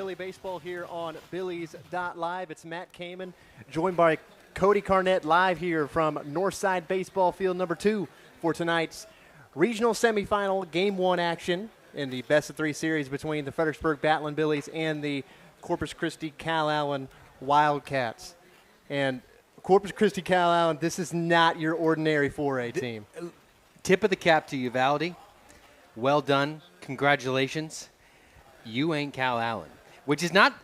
Philly baseball here on Billies.Live. It's Matt Kaman, joined by Cody Carnett, live here from Northside Baseball Field number 2 for tonight's Regional Semifinal Game 1 action in the best-of-3 series between the Fredericksburg Battling Billies and the Corpus Christi Calallen Wildcats. And Corpus Christi Calallen, this is not your ordinary 4A team. Tip of the cap to Uvalde. Well done. Congratulations. You ain't Calallen, which is not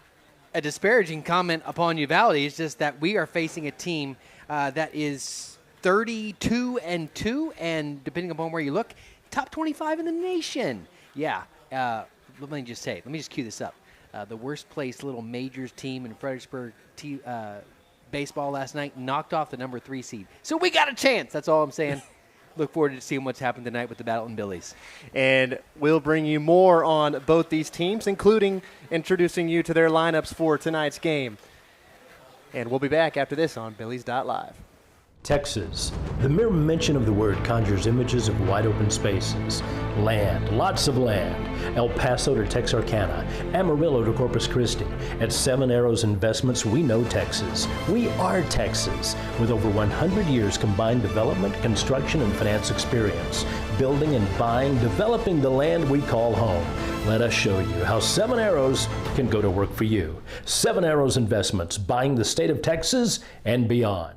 a disparaging comment upon Uvalde. It's just that we are facing a team that is 32-2, and depending upon where you look, top 25 in the nation. Yeah. Let me just cue this up. The worst placed little majors team in Fredericksburg baseball last night knocked off the number 3 seed. So we got a chance. That's all I'm saying. Look forward to seeing what's happened tonight with the Battling Billies. And we'll bring you more on both these teams, including introducing you to their lineups for tonight's game. And we'll be back after this on Billies.Live. Texas. The mere mention of the word conjures images of wide open spaces, land, lots of land. El Paso to Texarkana, Amarillo to Corpus Christi. At Seven Arrows Investments, we know Texas. We are Texas, with over 100 years combined development, construction, and finance experience. Building and buying, developing the land we call home. Let us show you how Seven Arrows can go to work for you. Seven Arrows Investments, buying the state of Texas and beyond.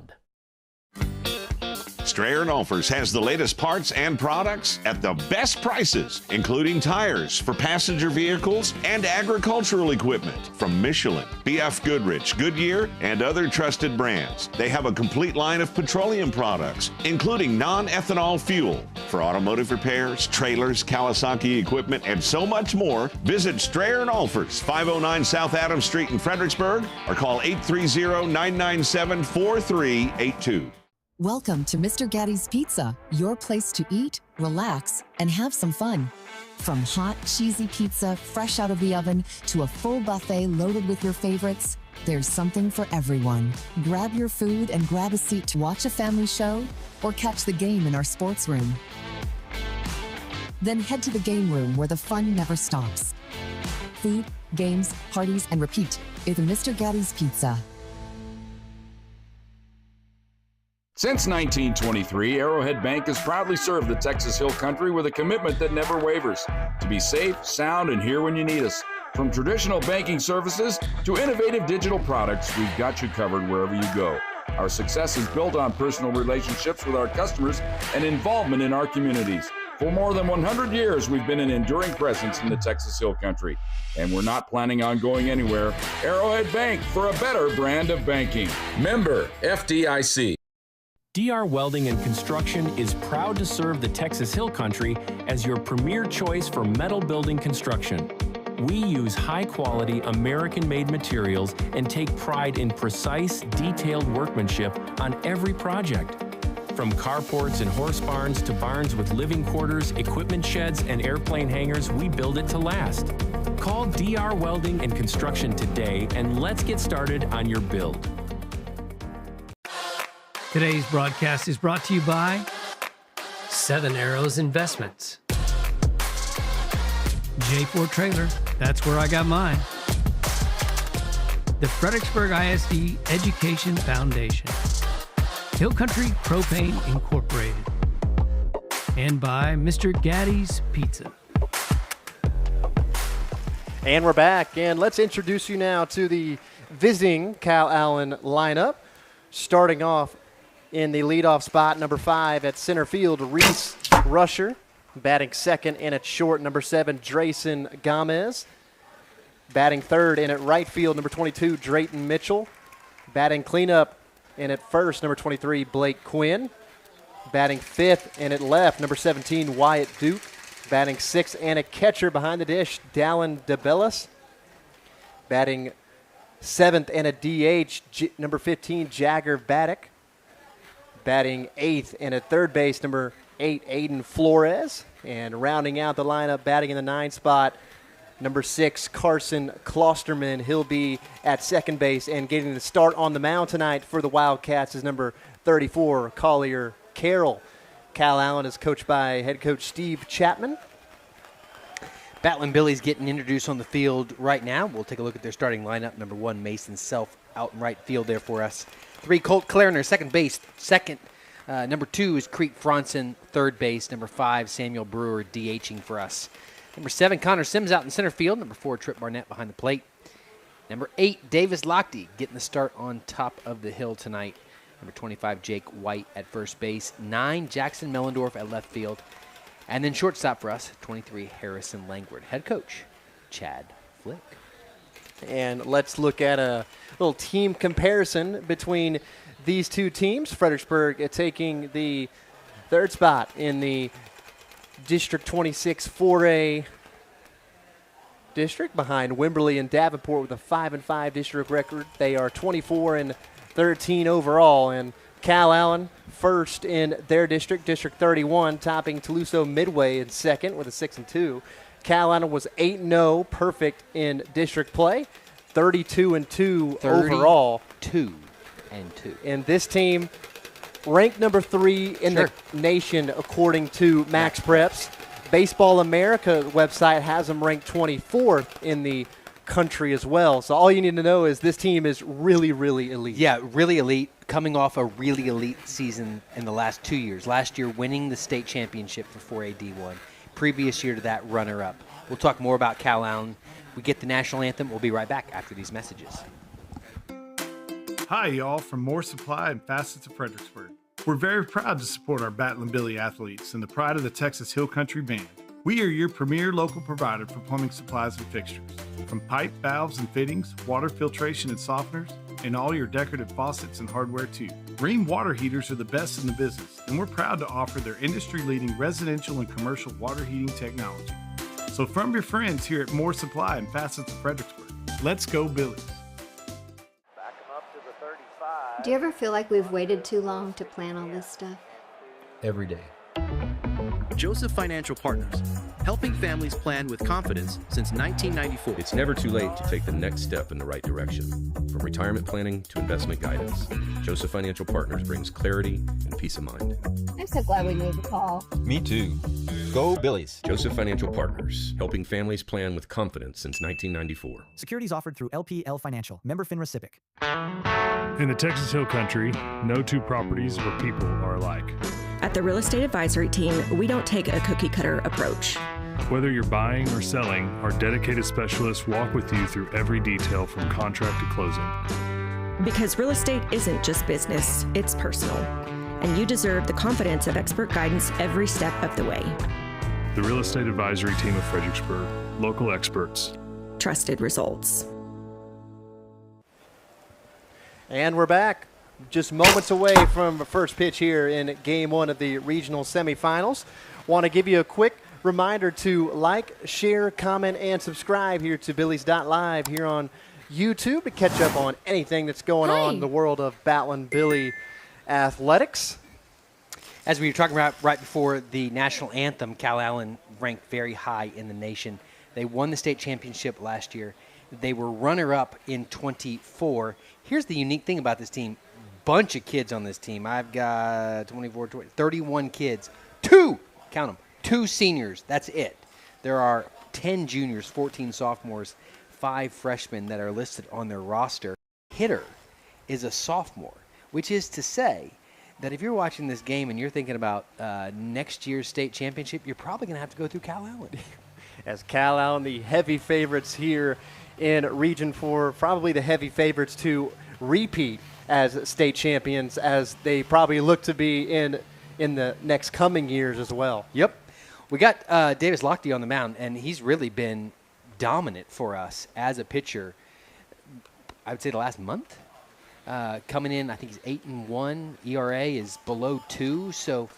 Strayer & Olfers has the latest parts and products at the best prices, including tires for passenger vehicles and agricultural equipment from Michelin, BF Goodrich, Goodyear, and other trusted brands. They have a complete line of petroleum products, including non-ethanol fuel for automotive repairs, trailers, Kawasaki equipment, and so much more. Visit Strayer & Olfers, 509 South Adams Street in Fredericksburg, or call 830-997-4382. Welcome to Mr. Gatti's Pizza, your place to eat, relax, and have some fun. From hot, cheesy pizza fresh out of the oven to a full buffet loaded with your favorites, there's something for everyone. Grab your food and grab a seat to watch a family show or catch the game in our sports room. Then head to the game room where the fun never stops. Food, games, parties, and repeat is Mr. Gatti's Pizza. Since 1923, Arrowhead Bank has proudly served the Texas Hill Country with a commitment that never wavers, to be safe, sound, and here when you need us. From traditional banking services to innovative digital products, we've got you covered wherever you go. Our success is built on personal relationships with our customers and involvement in our communities. For more than 100 years, we've been an enduring presence in the Texas Hill Country, and we're not planning on going anywhere. Arrowhead Bank, for a better brand of banking. Member FDIC. DR Welding and Construction is proud to serve the Texas Hill Country as your premier choice for metal building construction. We use high-quality, American-made materials and take pride in precise, detailed workmanship on every project. From carports and horse barns to barns with living quarters, equipment sheds, and airplane hangars, we build it to last. Call DR Welding and Construction today, and let's get started on your build. Today's broadcast is brought to you by Seven Arrows Investments. J4 Trailer, that's where I got mine. The Fredericksburg ISD Education Foundation. Hill Country Propane Incorporated. And by Mr. Gatti's Pizza. And we're back, and let's introduce you now to the visiting Calallen lineup. Starting off in the leadoff spot, number 5 at center field, Reese Rusher. Batting second and at short, number 7, Drayson Gomez. Batting third and at right field, number 22, Drayton Mitchell. Batting cleanup and at first, number 23, Blake Quinn. Batting fifth and at left, number 17, Wyatt Duke. Batting sixth and a catcher behind the dish, Dallin DeBellis. Batting seventh and a DH, number 15, Jagger Baddock. Batting eighth and at third base, number 8, Aiden Flores. And rounding out the lineup, batting in the 9th spot, number 6, Carson Klosterman. He'll be at second base, and getting the start on the mound tonight for the Wildcats is number 34, Collier Carroll. Calallen is coached by head coach Steve Chapman. Battling Billies getting introduced on the field right now. We'll take a look at their starting lineup. Number 1, Mason Self out in right field there for us. 3, Colt Clariner, second base. Number 2 is Creek Fronson, third base. Number 5, Samuel Brewer DHing for us. Number 7, Connor Sims out in center field. Number 4, Trip Barnett behind the plate. Number 8, Davis Lochte getting the start on top of the hill tonight. Number 25, Jake White at first base. 9, Jackson Mellendorf at left field. And then shortstop for us, 23, Harrison Langford. Head coach, Chad Flick. And let's look at a little team comparison between these two teams. Fredericksburg taking the third spot in the District 26 4A district behind Wimberley and Davenport with a 5-5 district record. They are 24-13 overall, and Calallen first in their district, District 31, topping Toulouse Midway in second with a 6-2. Calallen was 8-0, perfect in district play, 32-2 overall. 2-2. And this team ranked number 3 in the nation according to Max Preps. Baseball America website has them ranked 24th in the country as well. So all you need to know is this team is really, really elite. Yeah, really elite, coming off a really elite season in the last 2 years. Last year winning the state championship for 4A D1. Previous year to that, runner-up. We'll talk more about Calallen. We get the national anthem. We'll be right back after these messages. Hi, y'all, from More Supply and Facets of Fredericksburg. We're very proud to support our Battlin' Billy athletes and the pride of the Texas Hill Country Band. We are your premier local provider for plumbing supplies and fixtures. From pipe, valves, and fittings, water filtration and softeners, and all your decorative faucets and hardware too. Rheem water heaters are the best in the business, and we're proud to offer their industry-leading residential and commercial water heating technology. So from your friends here at More Supply and Facets of Fredericksburg, let's go Billies. Do you ever feel like we've waited too long to plan all this stuff? Every day. Joseph Financial Partners, helping families plan with confidence since 1994. It's never too late to take the next step in the right direction. From retirement planning to investment guidance, Joseph Financial Partners brings clarity and peace of mind. I'm so glad we made the call. Me too. Go Billies. Joseph Financial Partners, helping families plan with confidence since 1994. Securities offered through LPL Financial, member FINRA SIPC. In the Texas Hill Country, no two properties or people are alike. At the Real Estate Advisory Team, we don't take a cookie-cutter approach. Whether you're buying or selling, our dedicated specialists walk with you through every detail from contract to closing. Because real estate isn't just business, it's personal. And you deserve the confidence of expert guidance every step of the way. The Real Estate Advisory Team of Fredericksburg. Local experts. Trusted results. And we're back. Just moments away from the first pitch here in Game 1 of the Regional Semifinals. Want to give you a quick reminder to like, share, comment, and subscribe here to Billies.Live here on YouTube to catch up on anything that's going on in the world of Battling Billy athletics. As we were talking about right before the national anthem, Calallen ranked very high in the nation. They won the state championship last year. They were runner-up in 24. Here's the unique thing about this team. Bunch of kids on this team. I've got 24, 20, 31 kids. 2 seniors. That's it. There are 10 juniors, 14 sophomores, 5 freshmen that are listed on their roster. Hitter is a sophomore, which is to say that if you're watching this game and you're thinking about next year's state championship, you're probably going to have to go through Calallen. As Calallen, the heavy favorites here in Region 4, probably the heavy favorites to repeat as state champions, as they probably look to be in the next coming years as well. Yep. We got Davis Lochte on the mound, and he's really been dominant for us as a pitcher, I would say the last month. Coming in, I think he's 8-1. ERA is below 2, so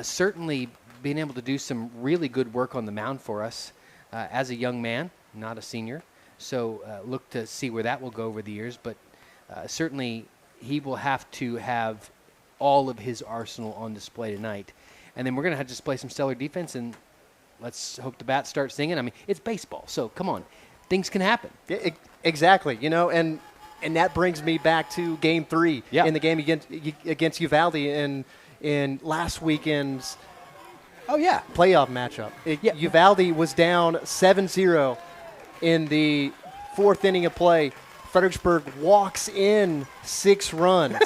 certainly being able to do some really good work on the mound for us as a young man, not a senior. So look to see where that will go over the years, but certainly he will have to have all of his arsenal on display tonight. And then we're going to have to display some stellar defense, and let's hope the bats start singing. I mean, it's baseball, so come on. Things can happen. Yeah, exactly. You know, and that brings me back to Game 3 in the game against Uvalde in last weekend's Oh, yeah. Playoff matchup. Uvalde was down 7-0 in the fourth inning of play. Fredericksburg walks in 6 runs.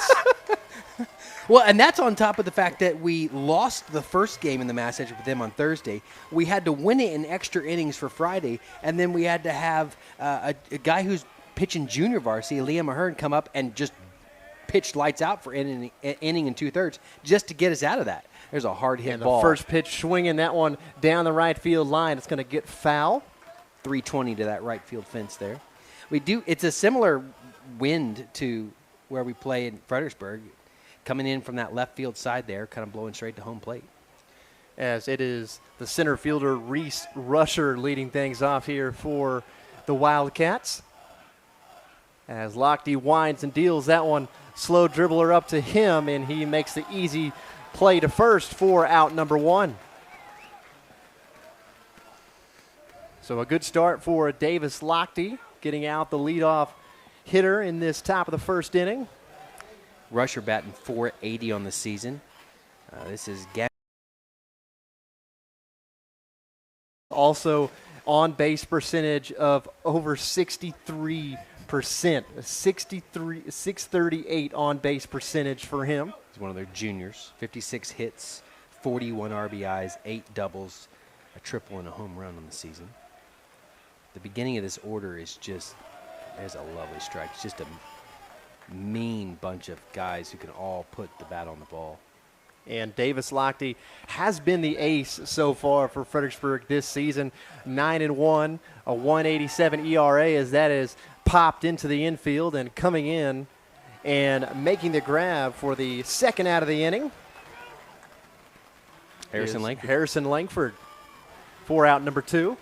Well, and that's on top of the fact that we lost the first game in the Mass Edge with them on Thursday. We had to win it in extra innings for Friday, and then we had to have a guy who's pitching junior varsity, Liam Ahern, come up and just pitch lights out for inning and 2/3 just to get us out of that. There's a hard hit ball. The first pitch swinging that one down the right field line. It's going to get foul. 320 to that right field fence there. It's a similar wind to where we play in Fredericksburg, coming in from that left field side there, kind of blowing straight to home plate. As it is the center fielder, Reese Rusher, leading things off here for the Wildcats. As Lochte winds and deals that one, slow dribbler up to him, and he makes the easy play to first for out number 1. So a good start for Davis Lochte, getting out the leadoff hitter in this top of the first inning. Rusher batting .480 on the season. This is also on base percentage of over 63%. 638 on base percentage for him. He's one of their juniors. 56 hits, 41 RBIs, 8 doubles, a triple, and a home run on the season. The beginning of this order is just, there's a lovely strike. It's just a mean bunch of guys who can all put the bat on the ball. And Davis Lochte has been the ace so far for Fredericksburg this season. 9-1, a 1.87 ERA as that is popped into the infield, and coming in and making the grab for the second out of the inning. Harrison Langford. Harrison Langford for out number 2.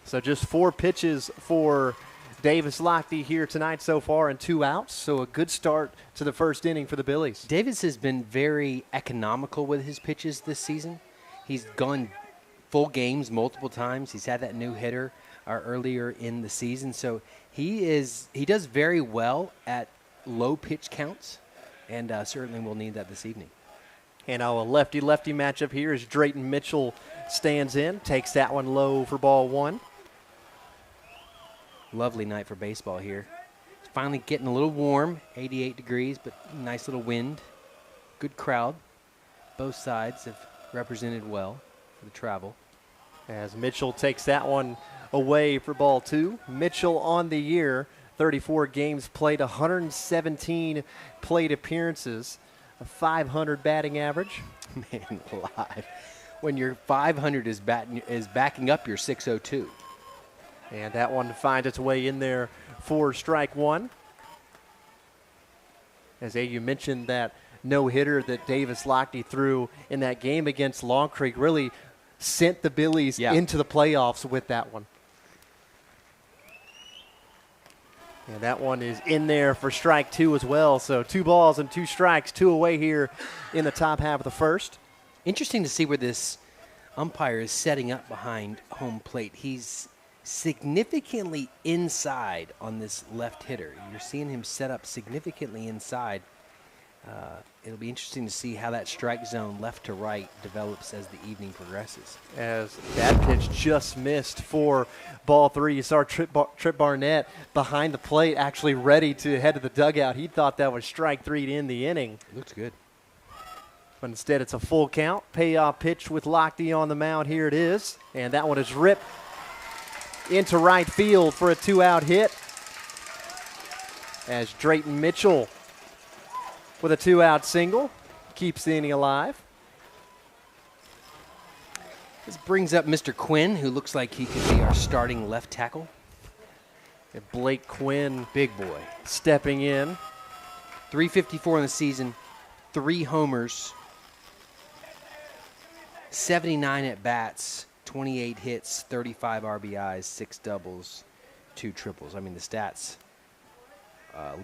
So just 4 pitches for Davis Lochte here tonight so far and 2 outs. So a good start to the first inning for the Billies. Davis has been very economical with his pitches this season. He's gone full games multiple times. He's had that new hitter earlier in the season. So he does very well at low pitch counts, and certainly will need that this evening. And a lefty-lefty matchup here as Drayton Mitchell stands in, takes that one low for ball 1. Lovely night for baseball here. It's finally getting a little warm, 88 degrees, but nice little wind. Good crowd. Both sides have represented well for the travel. As Mitchell takes that one away for ball 2. Mitchell on the year, 34 games played, 117 plate appearances, a .500 batting average. Man alive. When your .500 is backing up your .602. And that one finds its way in there for strike 1. As you mentioned, that no-hitter that Davis Lochte threw in that game against Long Creek really sent the Billies into the playoffs with that one. And that one is in there for strike 2 as well. So 2 balls and 2 strikes, 2 away here in the top half of the first. Interesting to see where this umpire is setting up behind home plate. He's significantly inside on this left hitter. You're seeing him set up significantly inside. It'll be interesting to see how that strike zone left to right develops as the evening progresses. As that pitch just missed for ball 3. You saw Trip Barnett behind the plate, actually ready to head to the dugout. He thought that was strike 3 to end the inning. Looks good. But instead it's a full count. Payoff pitch with Lochte on the mound. Here it is. And that one is ripped into right field for a 2-out hit. As Drayton Mitchell with a 2-out single keeps the inning alive. This brings up Mr. Quinn, who looks like he could be our starting left tackle. And Blake Quinn, big boy, stepping in. 354 in the season, 3 homers, 79 at bats, 28 hits, 35 RBIs, 6 doubles, 2 triples. I mean, the stats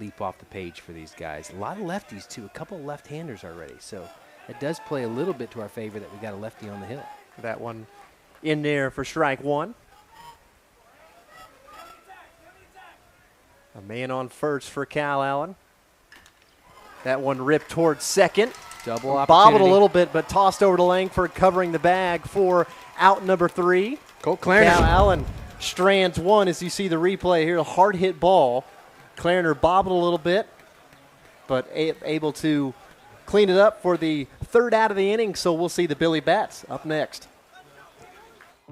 leap off the page for these guys. A lot of lefties, too. A couple of left-handers already. So it does play a little bit to our favor that we got a lefty on the hill. That one in there for strike 1. A man on first for Calallen. That one ripped towards second. Double opportunity. Bobbled a little bit, but tossed over to Langford, covering the bag for out number 3. Colt Clarner. Calallen strands one as you see the replay here. A hard hit ball. Clarner bobbled a little bit, but able to clean it up for the third out of the inning. So we'll see the Billy Bats up next.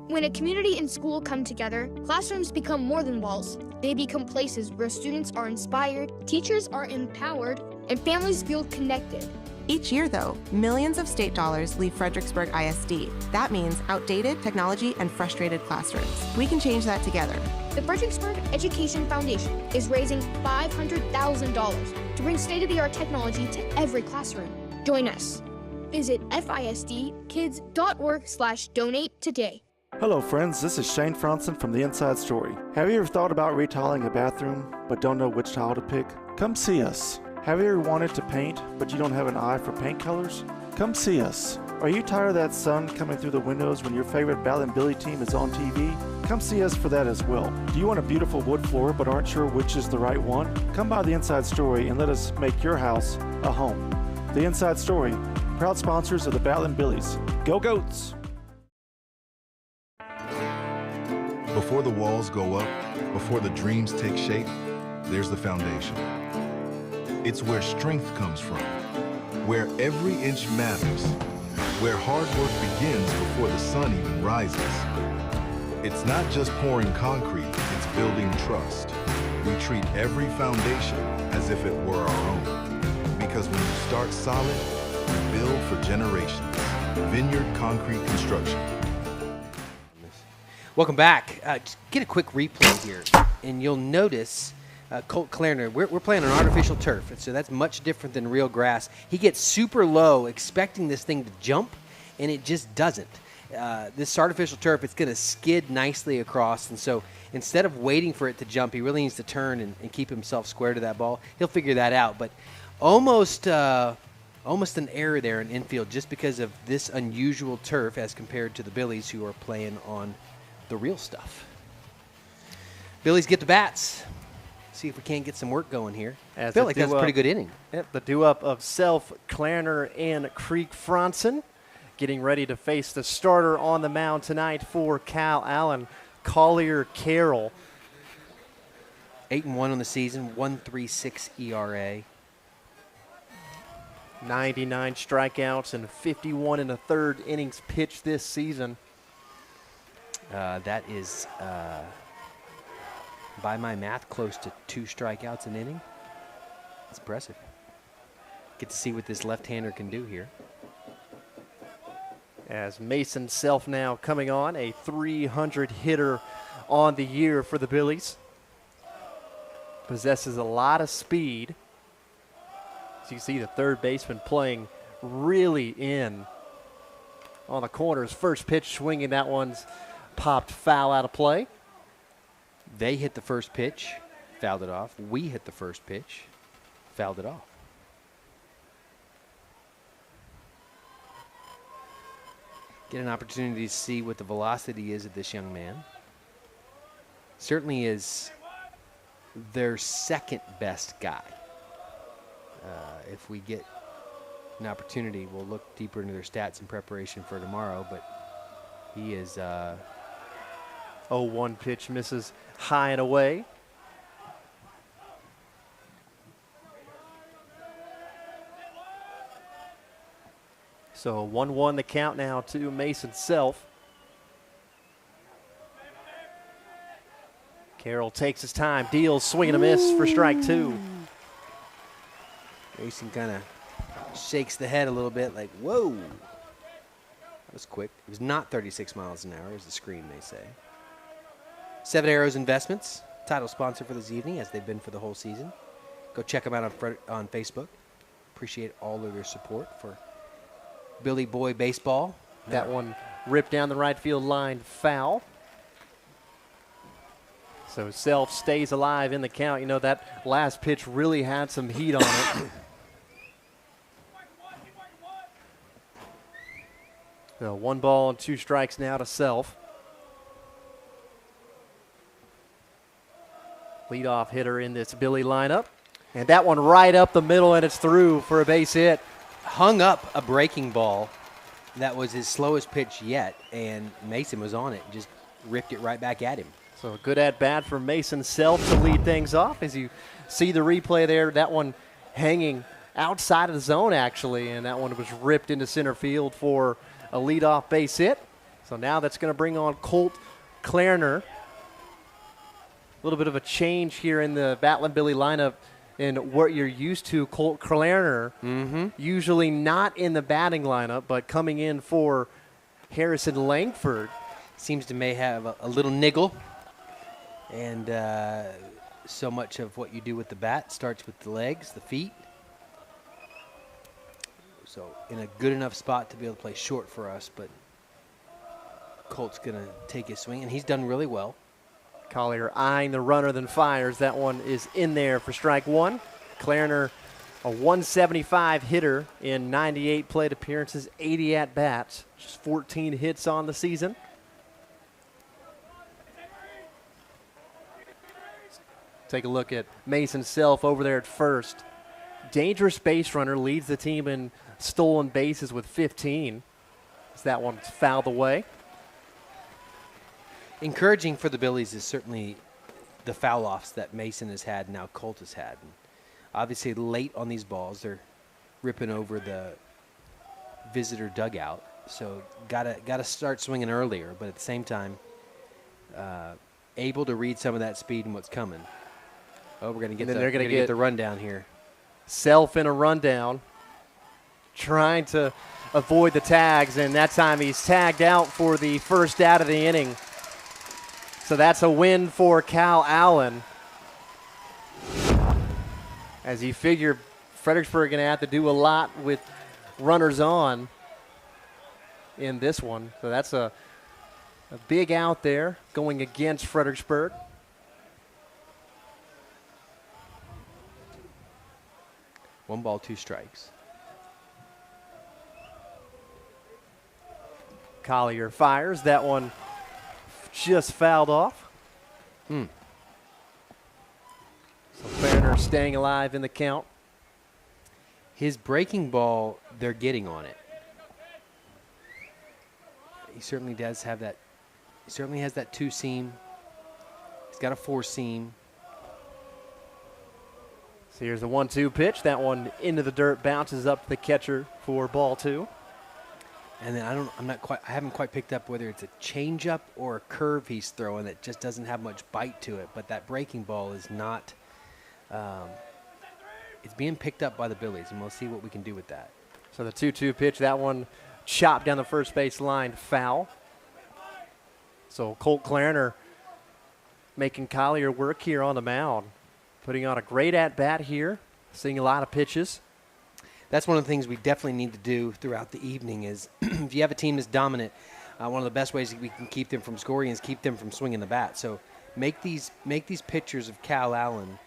When a community and school come together, classrooms become more than walls. They become places where students are inspired, teachers are empowered, and families feel connected. Each year, though, millions of state dollars leave Fredericksburg ISD. That means outdated technology and frustrated classrooms. We can change that together. The Fredericksburg Education Foundation is raising $500,000 to bring state-of-the-art technology to every classroom. Join us. Visit fisdkids.org/donate today. Hello friends, this is Shane Franson from The Inside Story. Have you ever thought about retiling a bathroom but don't know which tile to pick? Come see us. Have you ever wanted to paint but you don't have an eye for paint colors? Come see us. Are you tired of that sun coming through the windows when your favorite Bal and Billy team is on TV? Come see us for that as well. Do you want a beautiful wood floor but aren't sure which is the right one? Come by The Inside Story and let us make your house a home. The Inside Story, proud sponsors of the Bal and Billies. Go Goats! Before the walls go up, before the dreams take shape, there's the foundation. It's where strength comes from, where every inch matters, where hard work begins before the sun even rises. It's not just pouring concrete, it's building trust. We treat every foundation as if it were our own. Because when you start solid, you build for generations. Vineyard Concrete Construction. Welcome back. Just get a quick replay here, and you'll notice Colt Clarner. We're playing on artificial turf, and so that's much different than real grass. He gets super low, expecting this thing to jump, and it just doesn't. This artificial turf, it's going to skid nicely across, and so instead of waiting for it to jump, he really needs to turn and keep himself square to that ball. He'll figure that out, but almost an error there in infield just because of this unusual turf as compared to the Billies who are playing on the real stuff. Billies get the bats. See if we can't get some work going here. I feel like that's a pretty good inning. Yep, the due-up of Self, Clarner, and Creek Franson getting ready to face the starter on the mound tonight for Calallen, Collier Carroll. 8-1 on the season, 1.36 ERA. 99 strikeouts and 51 and a third innings pitched this season. That is, by my math, close to 2 strikeouts an inning. That's impressive. Get to see what this left-hander can do here. As Mason Self now coming on, a 300 hitter on the year for the Billies. Possesses a lot of speed. As you see the third baseman playing really in on the corners. First pitch swinging, that one's popped foul out of play. They hit the first pitch, fouled it off. We hit the first pitch, fouled it off. Get an opportunity to see what the velocity is of this young man. Certainly is their second best guy. If we get an opportunity, we'll look deeper into their stats in preparation for tomorrow, but he is 0-1 pitch misses high and away. So 1-1 the count now to Mason Self. Carroll takes his time, deals, swing and a miss for strike 2. Mason kind of shakes the head a little bit like, whoa. That was quick. It was not 36 miles an hour, as the screen may say. 7 Arrows Investments, title sponsor for this evening, as they've been for the whole season. Go check them out on Facebook. Appreciate all of your support for Billy Boy Baseball. That one ripped down the right field line, foul. So Self stays alive in the count. You know, that last pitch really had some heat on it. So 1 ball and 2 strikes now to Self. Leadoff hitter in this Billy lineup. And that one right up the middle, and it's through for a base hit. hung up a breaking ball that was his slowest pitch yet, and Mason was on it and just ripped it right back at him. So a good at-bat for Mason Self to lead things off. As you see the replay there, that one hanging outside of the zone, actually, and that one was ripped into center field for a leadoff base hit. So now that's going to bring on Colt Clarner. A little bit of a change here in the Battling Billy lineup in what you're used to. Colt Clarner, usually not in the batting lineup, but coming in for Harrison Langford. Seems to may have a little niggle, and so much of what you do with the bat starts with the legs, the feet. So in a good enough spot to be able to play short for us, but Colt's going to take his swing, and he's done really well. Collier eyeing the runner, then fires. That one is in there for strike one. Clarner, a 175 hitter in 98 plate appearances, 80 at-bats, just 14 hits on the season. Take a look at Mason Self over there at first. Dangerous base runner, leads the team in stolen bases with 15. As that one's fouled away. Encouraging for the Billies is certainly the foul-offs that Mason has had, now Colt has had. And obviously late on these balls, they're ripping over the visitor dugout. So gotta start swinging earlier, but at the same time, able to read some of that speed and what's coming. Oh, we're going to get the rundown here. Self in a rundown, trying to avoid the tags, and that time he's tagged out for the first out of the inning. So that's a win for Calallen. As you figure, Fredericksburg going to have to do a lot with runners on in this one. So that's a big out there going against Fredericksburg. One ball, two strikes. Collier fires. That one just fouled off. So Clarner staying alive in the count. His breaking ball, they're getting on it. He certainly does have that. He certainly has that two-seam. He's got a four-seam. So here's the 1-2 pitch. That one into the dirt, bounces up to the catcher for ball two. And then I haven't quite picked up whether it's a changeup or a curve he's throwing that just doesn't have much bite to it. But that breaking ball is not. It's being picked up by the Billies, and we'll see what we can do with that. So the 2-2 pitch, that one chopped down the first base line, foul. So Colt Clarner making Collier work here on the mound. Putting on a great at-bat here, seeing a lot of pitches. That's one of the things we definitely need to do throughout the evening is if you have a team that's dominant, one of the best ways we can keep them from scoring is keep them from swinging the bat. So make these pitchers of Calallen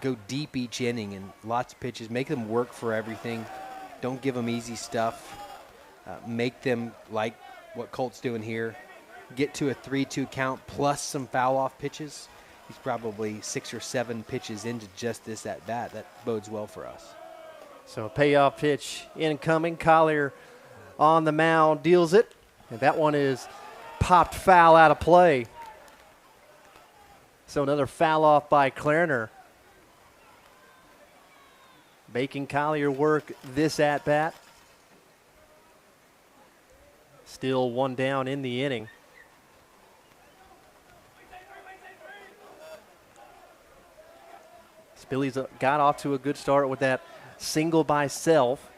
go deep each inning and lots of pitches. Make them work for everything. Don't give them easy stuff. Make them like what Colt's doing here. Get to a 3-2 count plus some foul-off pitches. He's probably 6 or 7 pitches into just this at-bat. That bodes well for us. So a payoff pitch incoming. Collier on the mound deals it. And that one is popped foul out of play. So another foul off by Clarner. Making Collier work this at-bat. Still one down in the inning. Billy's got off to a good start with that single by Self.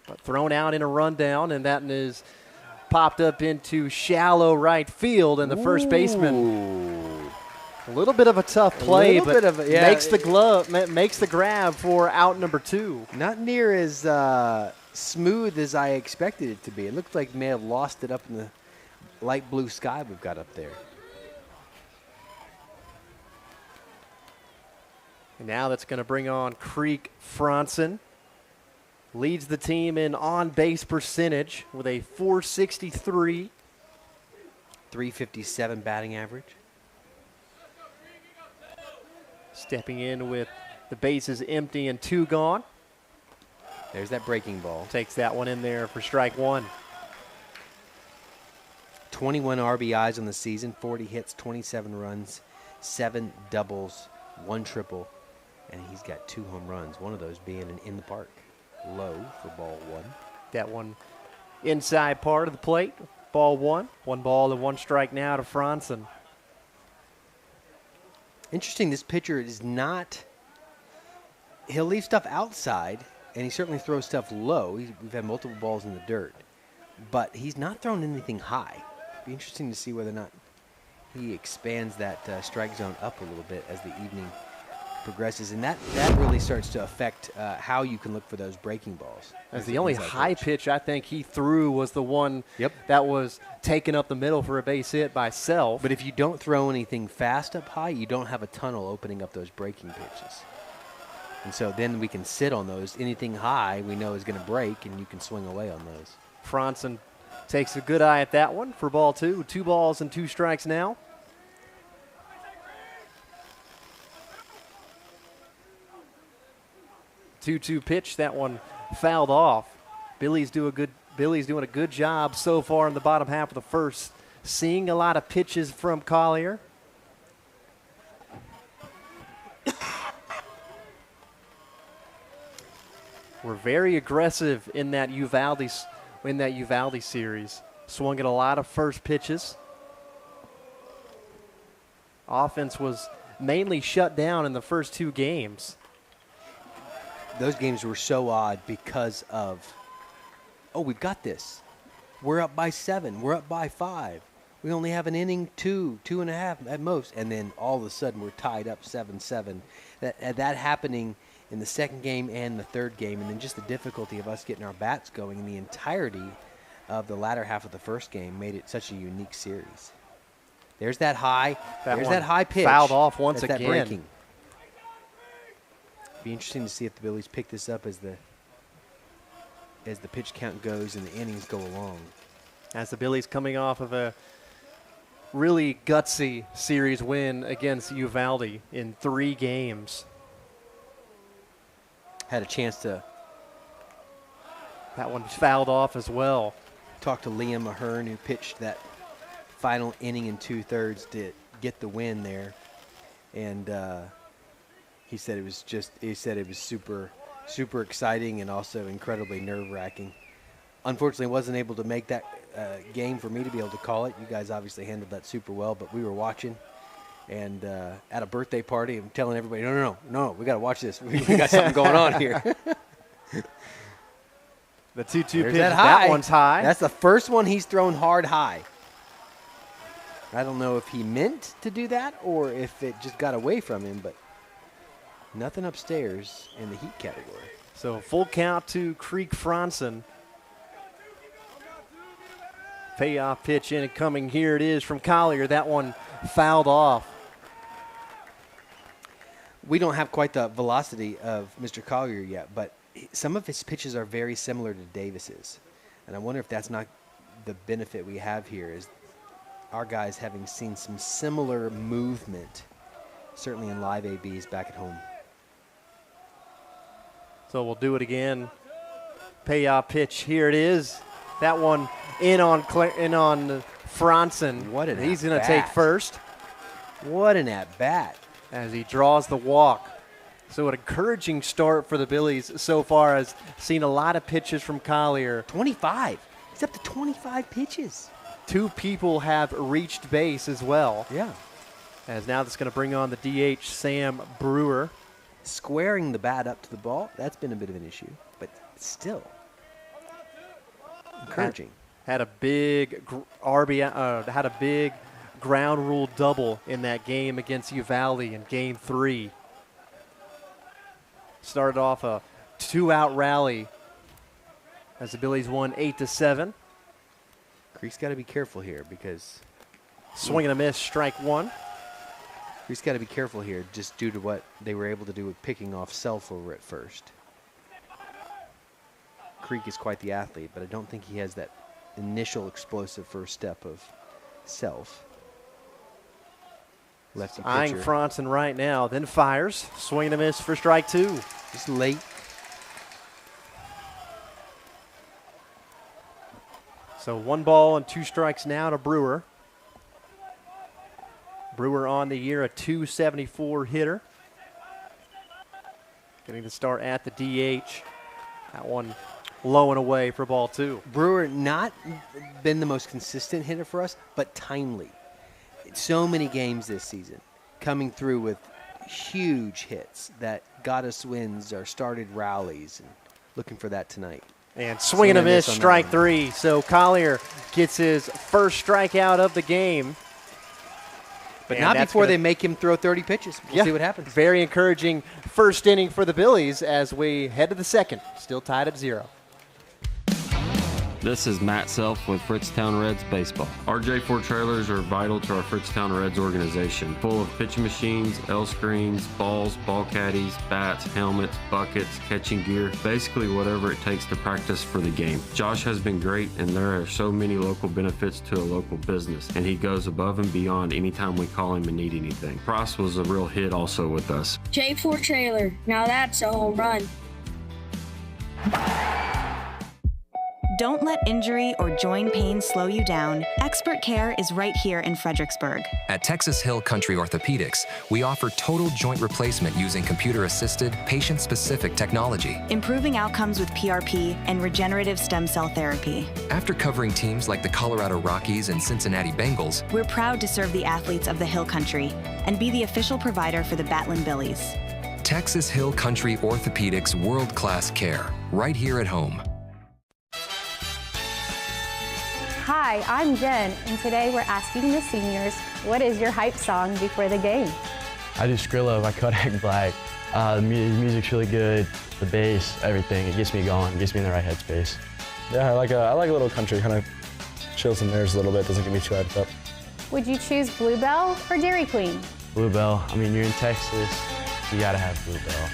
But thrown out in a rundown, and that is popped up into shallow right field, and the first baseman. A little bit of a tough play, but makes the grab for out number 2. Not near as smooth as I expected it to be. It looked like may have lost it up in the light blue sky we've got up there. And now that's going to bring on Creek Franson. Leads the team in on-base percentage with a .463. .357 batting average. Stepping in with the bases empty and 2 gone. There's that breaking ball. Takes that one in there for strike one. 21 RBIs on the season, 40 hits, 27 runs, 7 doubles, 1 triple, and he's got 2 home runs, one of those being an in the park. Low for ball 1. That one inside part of the plate, ball 1. 1 ball and 1 strike now to Franzen. Interesting, this pitcher is not, he'll leave stuff outside, and he certainly throws stuff low. We've had multiple balls in the dirt, but he's not throwing anything high. Be interesting to see whether or not he expands that strike zone up a little bit as the evening progresses, and that really starts to affect how you can look for those breaking balls. As the only high pitch I think he threw was the one that was taken up the middle for a base hit by Self. But if you don't throw anything fast up high, you don't have a tunnel opening up those breaking pitches. And so then we can sit on those. Anything high we know is going to break, and you can swing away on those. Franzen takes a good eye at that one for ball 2. 2 balls and 2 strikes now. Two-two pitch. That one fouled off. Billy's doing a good job so far in the bottom half of the first. Seeing a lot of pitches from Collier. We're very aggressive in that Uvalde series. Swung at a lot of first pitches. Offense was mainly shut down in the first 2 games. Those games were so odd because of, we've got this. We're up by 7. We're up by 5. We only have an inning, 2.5 at most. And then all of a sudden we're tied up 7-7. That happening in the second game and the third game, and then just the difficulty of us getting our bats going in the entirety of the latter half of the first game made it such a unique series. There's that high. There's that high pitch. Fouled off once again. again. That breaking. Be interesting to see if the Billies pick this up as the pitch count goes and the innings go along. As the Billies coming off of a really gutsy series win against Uvalde in 3 games. Had a chance to. That one fouled off as well. Talked to Liam Ahern, who pitched that final inning in 2/3 to get the win there, and he said it was super exciting and also incredibly nerve-wracking. Unfortunately, wasn't able to make that game for me to be able to call it. You guys obviously handled that super well, but we were watching. And at a birthday party, I'm telling everybody, no, we got to watch this. We got something going on here. The 2-2 pitch, that one's high. That's the first one he's thrown hard high. I don't know if he meant to do that or if it just got away from him, but nothing upstairs in the heat category. So full count to Creek Franzen. Payoff pitch incoming. Here it is from Collier. That one fouled off. We don't have quite the velocity of Mr. Collier yet, but some of his pitches are very similar to Davis's. And I wonder if that's not the benefit we have here, is our guys having seen some similar movement, certainly in live ABs back at home. So we'll do it again. Payoff pitch. Here it is. That one in on Franzen. What an He's going to at-bat. take first. What an at-bat. As he draws the walk. So an encouraging start for the Billies so far, as seen a lot of pitches from Collier. 25. He's up to 25 pitches. 2 people have reached base as well. Yeah. As now that's going to bring on the DH, Sam Brewer. Squaring the bat up to the ball, that's been a bit of an issue, but still encouraging. Had a big had a big ground rule double in that game against Uvalde in Game 3. Started off a 2-out rally as the Billies won 8-7. Creek's got to be careful here because swing and a miss, strike 1. Creek's got to be careful here just due to what they were able to do with picking off Self over at first. Creek is quite the athlete, but I don't think he has that initial explosive first step of Self. Lefty pitcher. Eyeing Franzen right now, then fires. Swing and a miss for strike 2. Just late. So 1 ball and 2 strikes now to Brewer. Brewer on the year, a .274 hitter. Getting the start at the DH. That one low and away for ball 2. Brewer not been the most consistent hitter for us, but timely. So many games this season coming through with huge hits that got us wins or started rallies, and looking for that tonight. And swing and a miss, strike 3. So Collier gets his first strikeout of the game. But not before they make him throw 30 pitches. We'll see what happens. Very encouraging first inning for the Billies as we head to the second. Still tied at 0. This is Matt Self with Fredericksburg Reds Baseball. Our J4 trailers are vital to our Fredericksburg Reds organization, full of pitching machines, L screens, balls, ball caddies, bats, helmets, buckets, catching gear, basically whatever it takes to practice for the game. Josh has been great, and there are so many local benefits to a local business, and he goes above and beyond anytime we call him and need anything. Price was a real hit also with us. J4 trailer, now that's a home run. Don't let injury or joint pain slow you down. Expert care is right here in Fredericksburg. At Texas Hill Country Orthopedics, we offer total joint replacement using computer-assisted, patient-specific technology. Improving outcomes with PRP and regenerative stem cell therapy. After covering teams like the Colorado Rockies and Cincinnati Bengals, we're proud to serve the athletes of the Hill Country and be the official provider for the Batlin Billies. Texas Hill Country Orthopedics world-class care, right here at home. Hi, I'm Jen, and today we're asking the seniors, what is your hype song before the game? I do Skrilla by Kodak Black. The music's really good, the bass, everything. It gets me going, it gets me in the right headspace. Yeah, I like a little country, kind of chills the nerves a little bit, doesn't get me too hyped up. Would you choose Bluebell or Dairy Queen? Bluebell. I mean, you're in Texas, you gotta have Bluebell.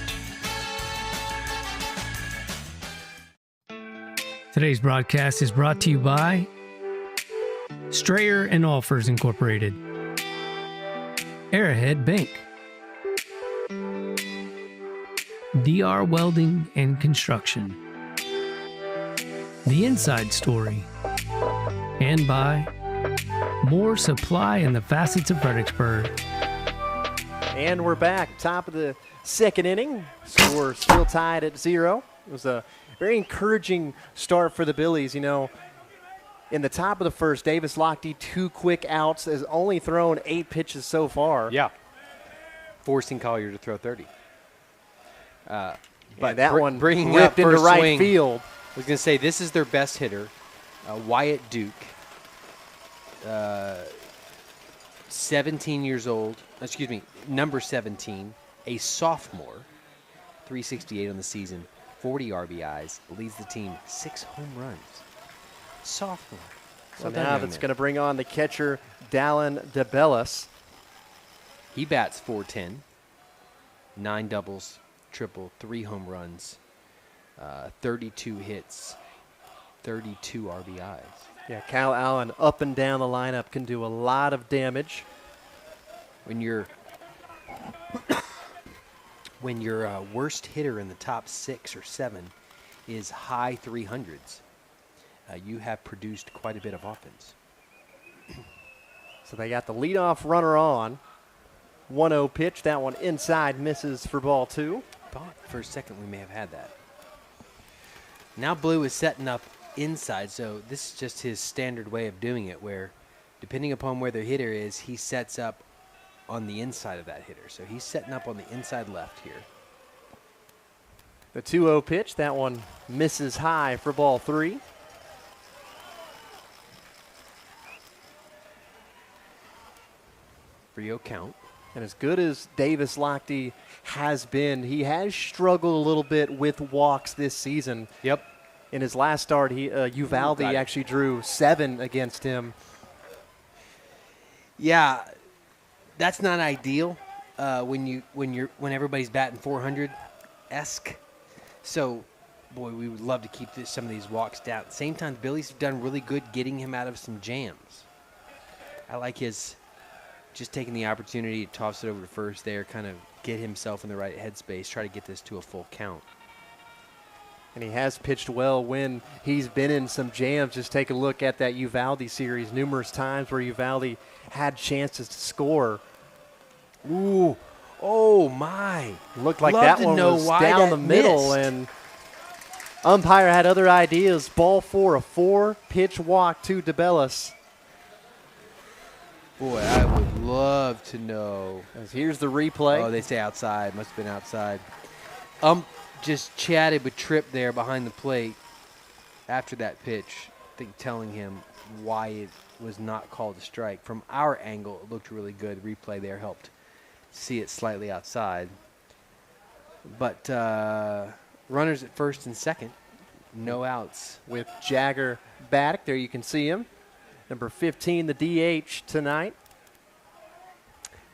Today's broadcast is brought to you by Strayer and Alfers Incorporated, Arrowhead Bank, DR Welding and Construction, The Inside Story, and by More Supply in the Facets of Fredericksburg. And we're back, top of the second inning. Score still tied at 0. It was a very encouraging start for the Billies. You know, in the top of the first, Davis Lochte, 2 quick outs, has only thrown 8 pitches so far. Yeah. Forcing Collier to throw 30. But that one bringing ripped into right swing, field. I was going to say, this is their best hitter, Wyatt Duke. 17 years old, number 17, a sophomore, 368 on the season, 40 RBIs, leads the team 6 home runs. Sophomore. So now that's going to bring on the catcher, Dallin DeBellis. He bats .410, 9 doubles, triple, 3 home runs, 32 hits, 32 RBIs. Yeah, Calallen up and down the lineup can do a lot of damage. When your worst hitter in the top 6 or 7 is high 300s, you have produced quite a bit of offense. So they got the leadoff runner on. 1-0 pitch. That one inside, misses for ball 2. Thought for a second we may have had that. Now Blue is setting up inside, so this is just his standard way of doing it, where depending upon where the hitter is, he sets up on the inside of that hitter. So he's setting up on the inside left here. The 2-0 pitch. That one misses high for ball 3. Rio count. And as good as Davis Lochte has been, he has struggled a little bit with walks this season. Yep. In his last start, Uvalde actually drew 7 against him. Yeah, that's not ideal when everybody's batting 400-esque. So, boy, we would love to keep some of these walks down. At the same time, the Billies have done really good getting him out of some jams. I like his just taking the opportunity to toss it over to first there, kind of get himself in the right headspace, try to get this to a full count. And he has pitched well when he's been in some jams. Just take a look at that Uvalde series. Numerous times where Uvalde had chances to score. Ooh, oh my. Looked like that one was down the middle, and umpire had other ideas. Ball 4, a 4-pitch walk to DeBellis. Boy, I would love to know. As here's the replay. Oh, they say outside. Must have been outside. Just chatted with Tripp there behind the plate after that pitch, I think telling him why it was not called a strike. From our angle, it looked really good. Replay there helped see it slightly outside. But runners at first and second, no outs. With Jagger Baddock, there you can see him. Number 15, the DH tonight.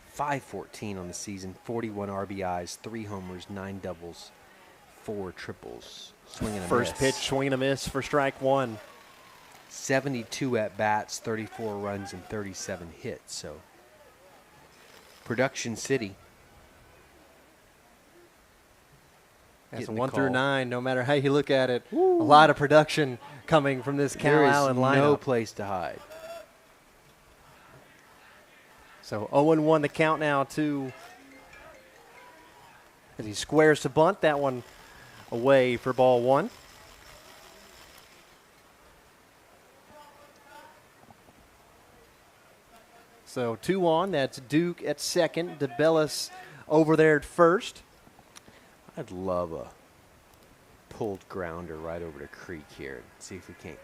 514 on the season, 41 RBIs, 3 homers, 9 doubles, 4 triples. Swing and a First miss. pitch, swing and a miss for strike 1. 72 at-bats, 34 runs, and 37 hits. So, Production City. That's 1 through 9, no matter how you look at it. Woo. A lot of production coming from this Calallen lineup. There is no place to hide. So 0-1 the count now to, as he squares to bunt, that one away for ball 1. So 2 on, that's Duke at second, DeBellis over there at first. I'd love a pulled grounder right over to Creek here and see if we can't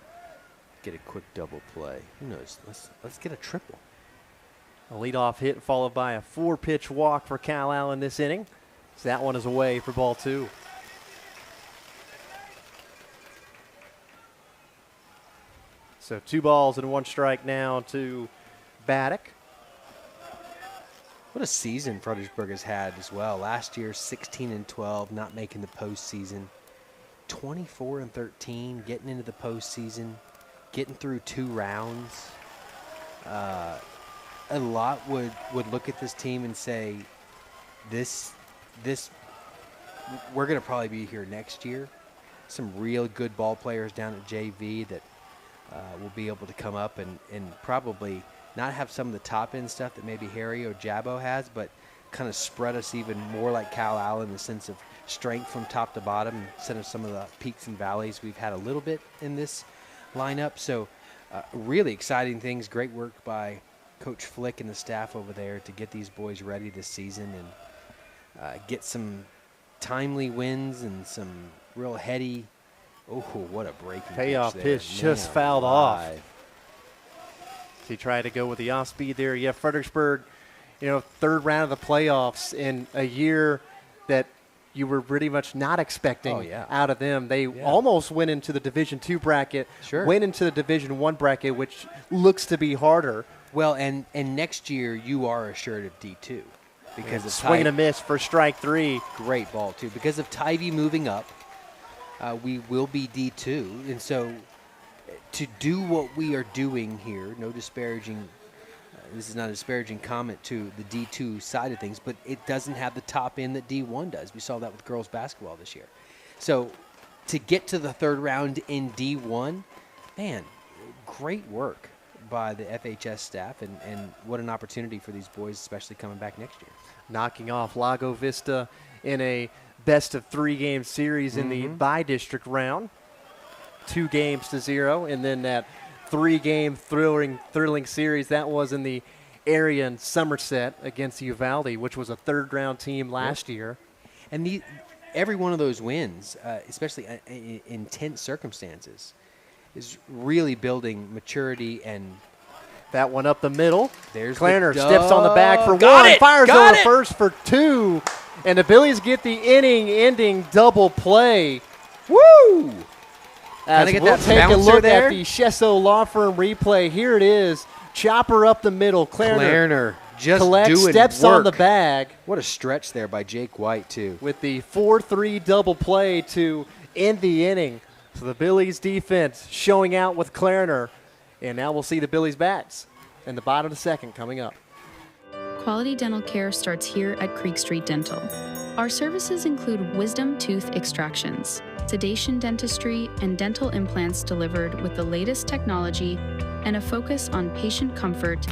get a quick double play. Who knows? Let's get a triple. A leadoff hit followed by a 4-pitch walk for Calallen this inning. So that one is away for ball 2. So 2 balls and 1 strike now to Baddock. What a season Fredericksburg has had as well. Last year, 16-12, not making the postseason. 24-13, getting into the postseason, getting through 2 rounds. A lot would look at this team and say, this we're going to probably be here next year. Some real good ball players down at JV that will be able to come up and probably not have some of the top-end stuff that maybe Harry or Jabbo has, but kind of spread us even more like Calallen in the sense of strength from top to bottom instead of some of the peaks and valleys we've had a little bit in this lineup. So really exciting things. Great work by Coach Flick and the staff over there to get these boys ready this season and get some timely wins and some real heady. Oh, what a breaking payoff pitch just fouled off. He tried to go with the off speed there. Yeah, Fredericksburg, third round of the playoffs in a year that you were pretty much not expecting out of them. They almost went into the Division II bracket, went into the Division I bracket, which looks to be harder. Well, and next year you are assured of D2 because of swing and a miss for strike 3. Great ball too. Because of Tivy moving up, we will be D2, and so to do what we are doing here, no disparaging. This is not a disparaging comment to the D2 side of things, but it doesn't have the top end that D1 does. We saw that with girls basketball this year. So to get to the third round in D1, man, great work by the FHS staff, and what an opportunity for these boys, especially coming back next year. Knocking off Lago Vista in a best-of-3 game series in the by-district round, 2-0, and then that 3-game thrilling series that was in the area in Somerset against Uvalde, which was a third-round team last year. And every one of those wins, especially in tense circumstances, is really building maturity. And that one up the middle. There's Clarner steps on the bag for 1, fires over first for 2, and the Billies get the inning-ending double play. Woo! As we'll take a look at the Shesso Law Firm replay. Here it is. Chopper up the middle. Clarner just collects, doing steps work on the bag. What a stretch there by Jake White, too. With the 4-3 double play to end the inning. So the Billies defense showing out with Clarner. And now we'll see the Billies bats in the bottom of the second coming up. Quality dental care starts here at Creek Street Dental. Our services include wisdom tooth extractions, sedation dentistry, and dental implants delivered with the latest technology and a focus on patient comfort.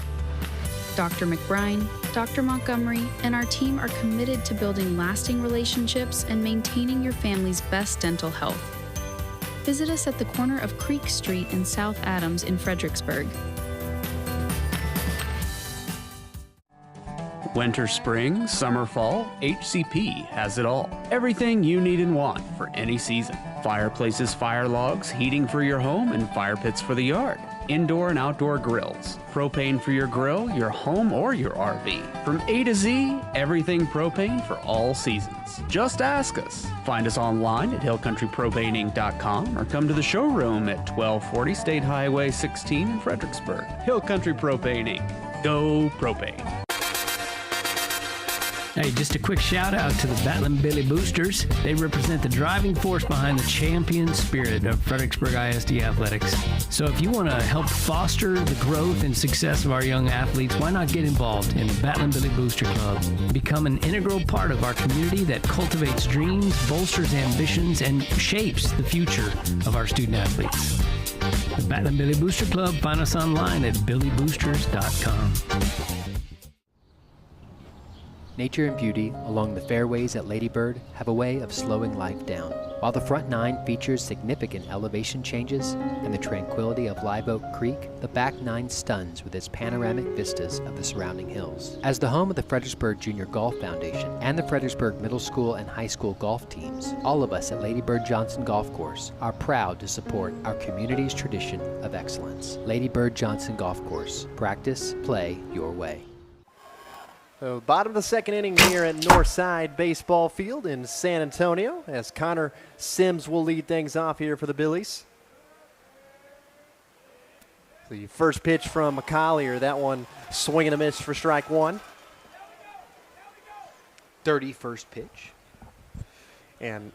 Dr. McBride, Dr. Montgomery, and our team are committed to building lasting relationships and maintaining your family's best dental health. Visit us at the corner of Creek Street and South Adams in Fredericksburg. Winter, spring, summer, fall, HCP has it all. Everything you need and want for any season. Fireplaces, fire logs, heating for your home, and fire pits for the yard. Indoor and outdoor grills. Propane for your grill, your home, or your RV. From A to Z, everything propane for all seasons. Just ask us. Find us online at hillcountrypropaneinc.com or come to the showroom at 1240 State Highway 16 in Fredericksburg. Hill Country Propane Inc. Go propane. Hey, just a quick shout out to the Battling Billy Boosters. They represent the driving force behind the champion spirit of Fredericksburg ISD athletics. So if you want to help foster the growth and success of our young athletes, why not get involved in the Battling Billy Booster Club? Become an integral part of our community that cultivates dreams, bolsters ambitions, and shapes the future of our student athletes. The Battling Billy Booster Club, find us online at billyboosters.com. Nature and beauty along the fairways at Lady Bird have a way of slowing life down. While the front nine features significant elevation changes and the tranquility of Live Oak Creek, the back nine stuns with its panoramic vistas of the surrounding hills. As the home of the Fredericksburg Junior Golf Foundation and the Fredericksburg Middle School and High School golf teams, all of us at Lady Bird Johnson Golf Course are proud to support our community's tradition of excellence. Lady Bird Johnson Golf Course. Practice, play your way. So bottom of the second inning here at Northside Baseball Field in San Antonio, as Connor Sims will lead things off here for the Billies. The first pitch from Collier, that one swing and a miss for strike one. 31st pitch. And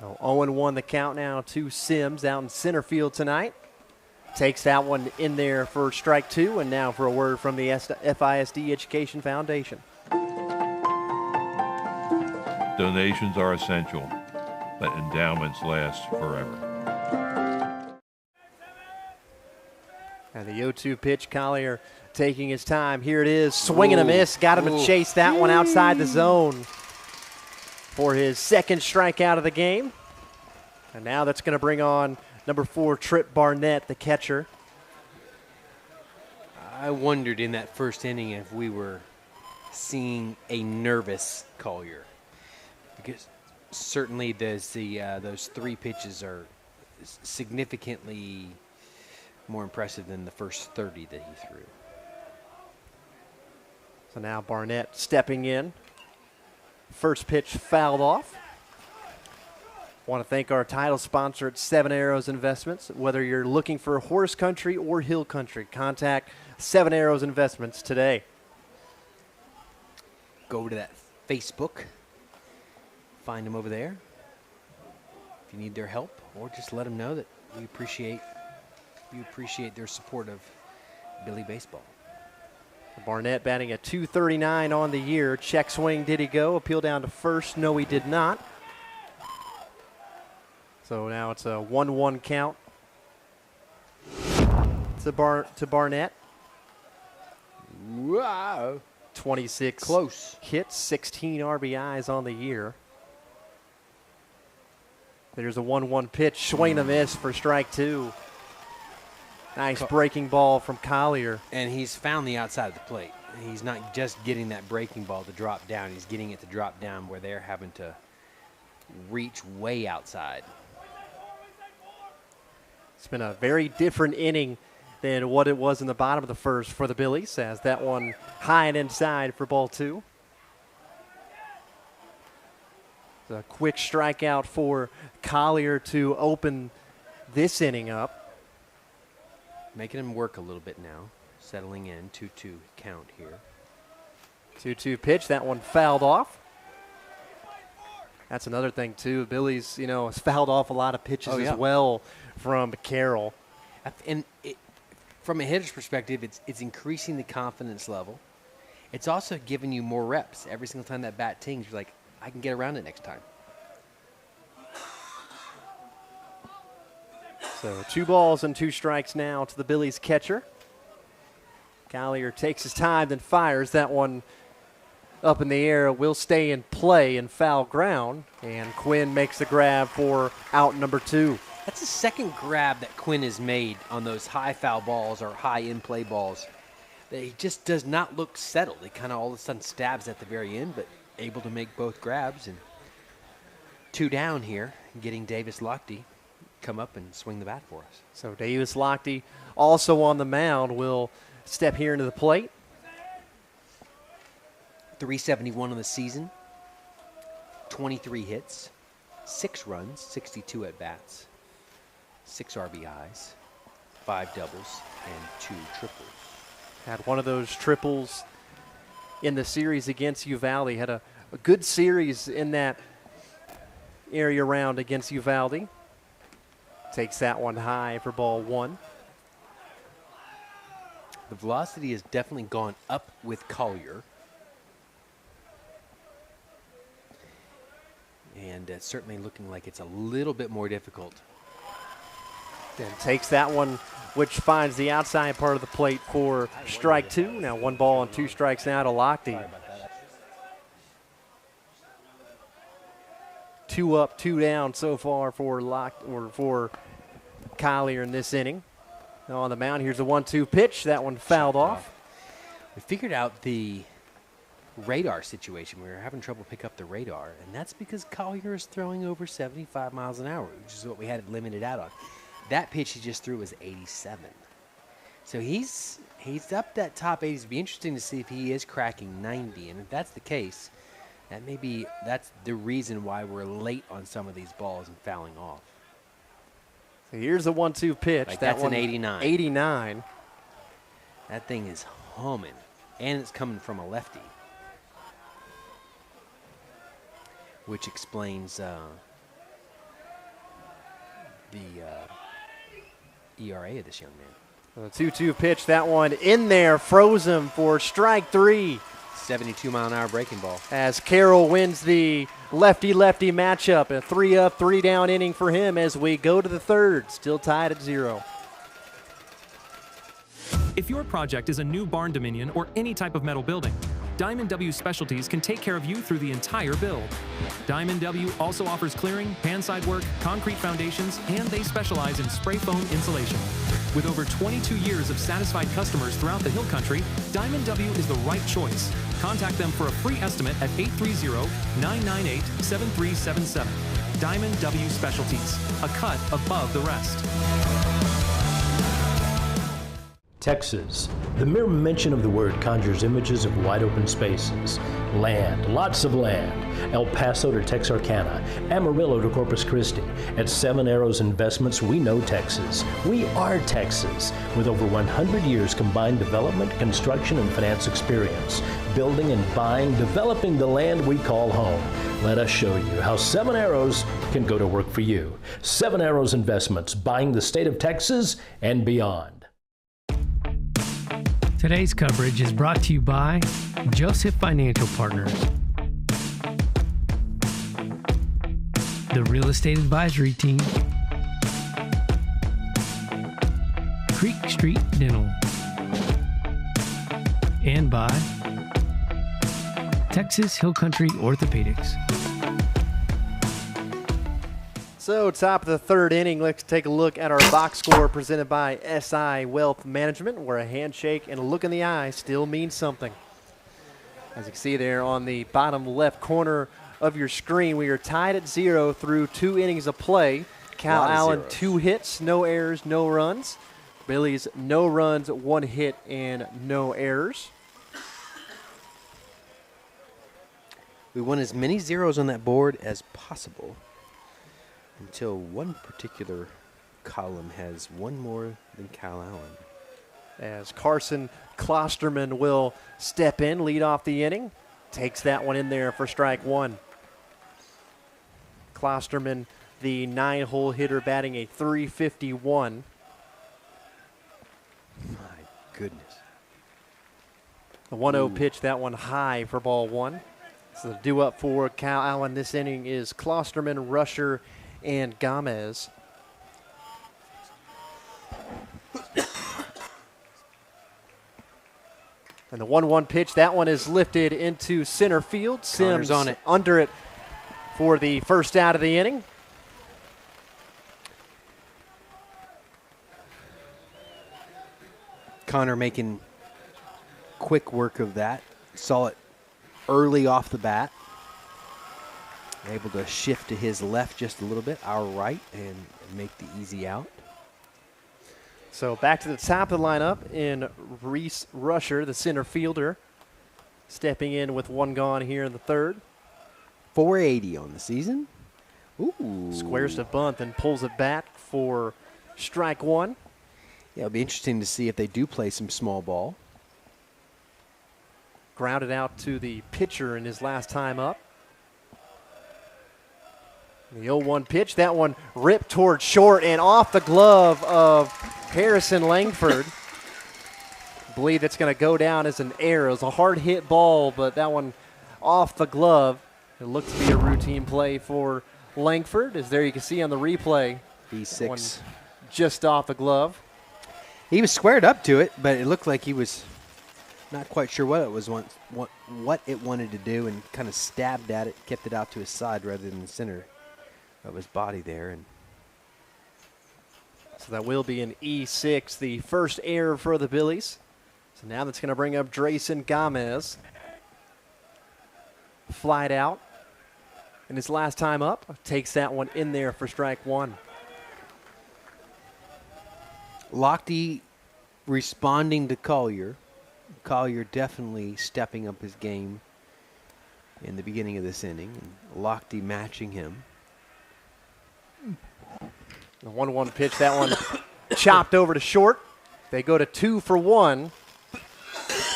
0-1 the count now to Sims out in center field tonight. Takes that one in there for strike two, and now for a word from the FISD Education Foundation. Donations are essential, but endowments last forever. And the 0-2 pitch, Collier taking his time. Here it is, swing and a miss. Got him to chase that one outside the zone for his second strikeout of the game. And now that's going to bring on number 4, Trip Barnett, the catcher. I wondered in that first inning if we were seeing a nervous Collier, because certainly those three pitches are significantly more impressive than the first 30 that he threw. So now Barnett stepping in. First pitch fouled off. Want to thank our title sponsor at 7 Arrows Investments. Whether you're looking for horse country or hill country, contact 7 Arrows Investments today. Go to that Facebook. Find them over there. If you need their help, or just let them know that we appreciate their support of Billy Baseball. Barnett batting at .239 on the year. Check swing, did he go? Appeal down to first. No, he did not. So now it's a 1-1 count to Barnett. Wow. 26 close hits, 16 RBIs on the year. There's a 1-1 pitch, swing and a miss for strike two. Nice breaking ball from Collier. And he's found the outside of the plate. He's not just getting that breaking ball to drop down. He's getting it to drop down where they're having to reach way outside. It's been a very different inning than what it was in the bottom of the first for the Billies, as that one high and inside for ball two. It's a quick strikeout for Collier to open this inning up. Making him work a little bit now. Settling in, 2-2 count here. 2-2 pitch, that one fouled off. That's another thing, too. Billy's, has fouled off a lot of pitches as well from Carroll. And from a hitter's perspective, it's increasing the confidence level. It's also giving you more reps. Every single time that bat tings, you're like, I can get around it next time. So 2 balls and 2 strikes now to the Billies catcher. Collier takes his time, then fires that one up in the air. Will stay in play in foul ground, and Quinn makes the grab for out number 2. That's the second grab that Quinn has made on those high foul balls or high in-play balls. He just does not look settled. He kind of all of a sudden stabs at the very end, but able to make both grabs. And 2 down here, getting Davis-Lochte come up and swing the bat for us. So Davis-Lochte also on the mound will step here into the plate. 371 on the season, 23 hits, 6 runs, 62 at-bats, 6 RBIs, 5 doubles, and 2 triples. Had one of those triples in the series against Uvalde. Had a good series in that area round against Uvalde. Takes that one high for ball 1. The velocity has definitely gone up with Collier. And it's certainly looking like it's a little bit more difficult. Then takes that one, which finds the outside part of the plate for strike 2. Now 1 ball and 2 strikes now to Lochte. 2 up, 2 down so far for Collier in this inning. Now on the mound, here's a 1-2 pitch. That one fouled off. We figured out the radar situation. We were having trouble pick up the radar, and that's because Collier is throwing over 75 miles an hour, which is what we had it limited out on. That pitch he just threw was 87. So he's up that top 80s. It'd be interesting to see if he is cracking 90, and if that's the case, that's the reason why we're late on some of these balls and fouling off. So here's the 1-2 pitch. Like that that's an 89. 89. That thing is humming, and it's coming from a lefty, which explains the ERA of this young man. The 2-2 pitch, that one in there, froze him for strike 3. 72-mile-an-hour breaking ball. As Carroll wins the lefty-lefty matchup, a 3-up, 3-down inning for him as we go to the 3rd, still tied at 0. If your project is a new barn dominion or any type of metal building, Diamond W Specialties can take care of you through the entire build. Diamond W also offers clearing, panside work, concrete foundations, and they specialize in spray foam insulation. With over 22 years of satisfied customers throughout the Hill Country, Diamond W is the right choice. Contact them for a free estimate at 830-998-7377. Diamond W Specialties, a cut above the rest. Texas. The mere mention of the word conjures images of wide open spaces, land, lots of land. El Paso to Texarkana, Amarillo to Corpus Christi. At 7 Arrows Investments, we know Texas. We are Texas, with over 100 years combined development, construction, and finance experience. Building and buying, developing the land we call home. Let us show you how 7 Arrows can go to work for you. 7 Arrows Investments, buying the state of Texas and beyond. Today's coverage is brought to you by Joseph Financial Partners, the Real Estate Advisory Team, Creek Street Dental, and by Texas Hill Country Orthopedics. So top of the 3rd inning, let's take a look at our box score presented by SI Wealth Management, where a handshake and a look in the eye still means something. As you can see there on the bottom left corner of your screen, we are tied at 0 through 2 innings of play. Calallen, 2 hits, no errors, no runs. Billies, no runs, 1 hit, and no errors. We want as many zeros on that board as possible until one particular column has one more than Calallen. As Carson Klosterman will step in, lead off the inning. Takes that one in there for strike 1. Klosterman, the 9-hole hitter, batting a .351. My goodness. The 1-0 pitch, that one high for ball 1. So the due up for Calallen this inning is Klosterman, Rusher, and Gomez. And the 1-1 pitch, that one is lifted into center field. Sims on it. Under it for the first out of the inning. Connor making quick work of that. Saw it early off the bat. Able to shift to his left just a little bit, our right, and make the easy out. So back to the top of the lineup in Reese Rusher, the center fielder, stepping in with one gone here in the third. 480 on the season. Ooh. Squares to bunt and pulls it back for strike one. Yeah, it'll be interesting to see if they do play some small ball. Grounded out to the pitcher in his last time up. The 0-1 pitch, that one ripped toward short and off the glove of Harrison Langford. I believe it's going to go down as an error. It was a hard hit ball, but that one off the glove. It looked to be a routine play for Langford, as there you can see on the replay. B6. Just off the glove. He was squared up to it, but it looked like he was not quite sure what it was, what it wanted to do, and kind of stabbed at it, kept it out to his side rather than the center of his body there. And so that will be an E6, the first error for the Billies. So now that's going to bring up Drayson Gomez. Flied out in his last time up. Takes that one in there for strike one. Lochte responding to Collier. Collier definitely stepping up his game in the beginning of this inning. And Lochte matching him. The 1-1 pitch, that one chopped over to short. They go to 2 for 1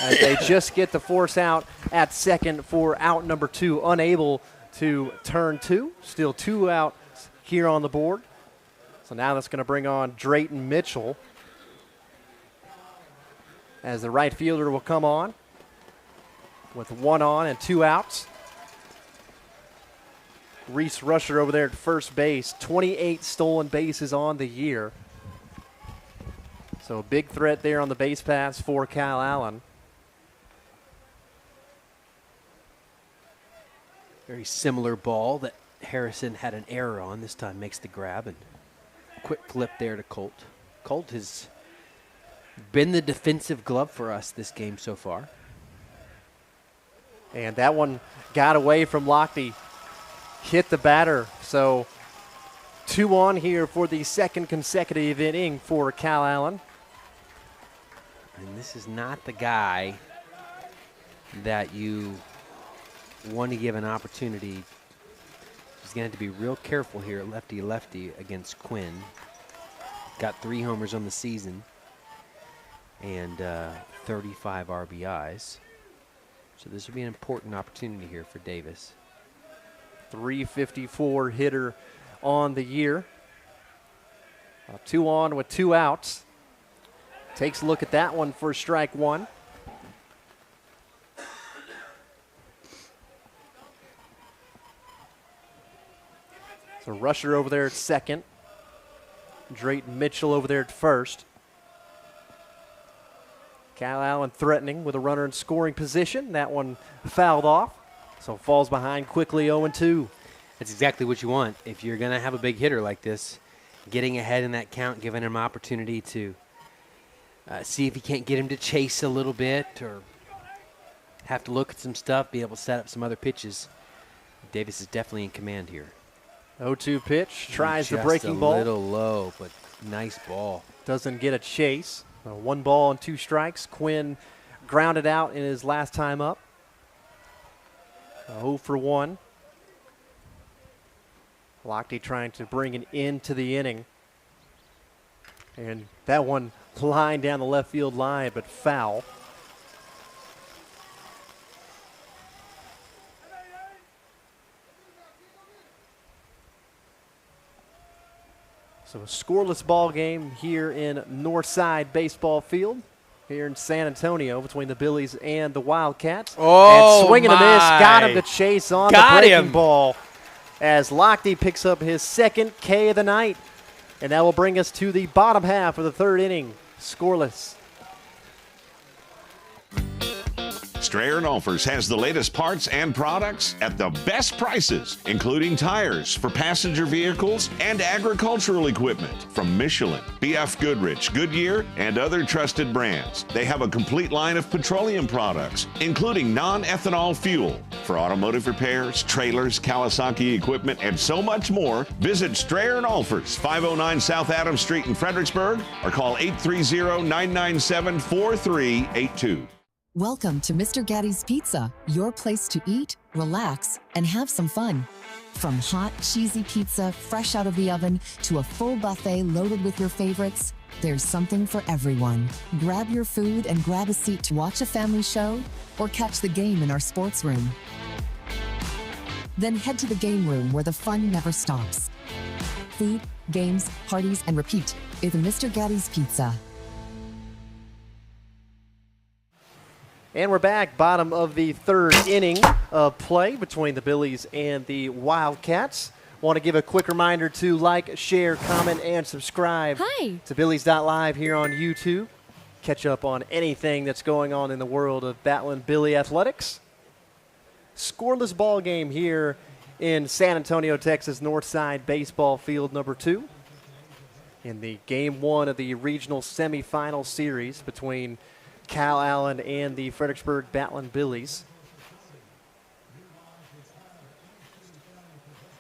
as they just get the force out at second for out number 2. Unable to turn 2. Still 2 out here on the board. So now that's going to bring on Drayton Mitchell as the right fielder will come on with 1 on and 2 outs. Reese Rusher over there at first base, 28 stolen bases on the year. So a big threat there on the base pass for Calallen. Very similar ball that Harrison had an error on. This time makes the grab and quick flip there to Colt. Colt has been the defensive glove for us this game so far. And that one got away from Lochte. Hit the batter. So 2 on here for the second consecutive inning for Calallen. And this is not the guy that you want to give an opportunity. He's going to have to be real careful here, lefty-lefty against Quinn. Got 3 homers on the season and 35 RBIs. So this will be an important opportunity here for Davis. 354 hitter on the year. 2 on with 2 outs. Takes a look at that one for strike one. So Rusher over there at second. Drayton Mitchell over there at first. Calallen threatening with a runner in scoring position. That one fouled off. So falls behind quickly 0-2. That's exactly what you want. If you're going to have a big hitter like this, getting ahead in that count, giving him opportunity to see if you can't get him to chase a little bit or have to look at some stuff, be able to set up some other pitches. Davis is definitely in command here. 0-2 pitch, tries the Just breaking ball. a little low, but nice ball. Doesn't get a chase. 1 ball and 2 strikes. Quinn grounded out in his last time up. 0 for 1. Lochte trying to bring it into the inning. And that one lined down the left field line, but foul. So a scoreless ball game here in Northside Baseball Field. here in San Antonio between the Billies and the Wildcats. Oh, and swinging a miss, got him to chase on the breaking ball as Lochte picks up his second K of the night. And that will bring us to the bottom half of the third inning, scoreless. Strayer & Olfers has the latest parts and products at the best prices, including tires for passenger vehicles and agricultural equipment from Michelin, BF Goodrich, Goodyear, and other trusted brands. They have a complete line of petroleum products, including non-ethanol fuel for automotive repairs, trailers, Kawasaki equipment, and so much more. Visit Strayer & Olfers, 509 South Adams Street in Fredericksburg, or call 830-997-4382. Welcome to Mr. Gatti's Pizza, your place to eat, relax, and have some fun. From hot, cheesy pizza fresh out of the oven to a full buffet loaded with your favorites, there's something for everyone. Grab your food and grab a seat to watch a family show or catch the game in our sports room. Then head to the game room where the fun never stops. Food, games, parties, and repeat is Mr. Gatti's Pizza. And we're back, bottom of the third inning of play between the Billies and the Wildcats. Want to give a quick reminder to like, share, comment, and subscribe to Billies.Live here on YouTube. Catch up on anything that's going on in the world of Battling Billy athletics. Scoreless ball game here in San Antonio, Texas, Northside Baseball Field number 2. In the game 1 of the Regional Semifinal series between Calallen and the Fredericksburg Battling Billies.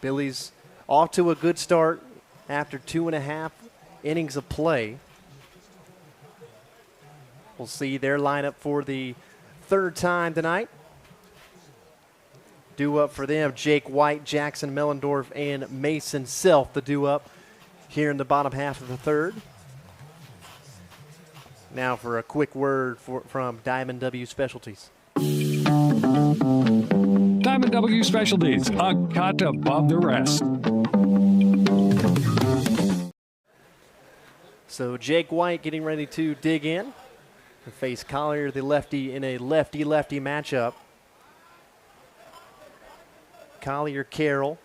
Billies off to a good start after 2.5 innings of play. We'll see their lineup for the third time tonight. Due up for them, Jake White, Jackson Mellendorf, and Mason Self, the due up here in the bottom half of the third. Now for a quick word from Diamond W Specialties. Diamond W Specialties, a cut above the rest. So Jake White getting ready to dig in to face Collier, the lefty, in a lefty-lefty matchup. Collier Carroll,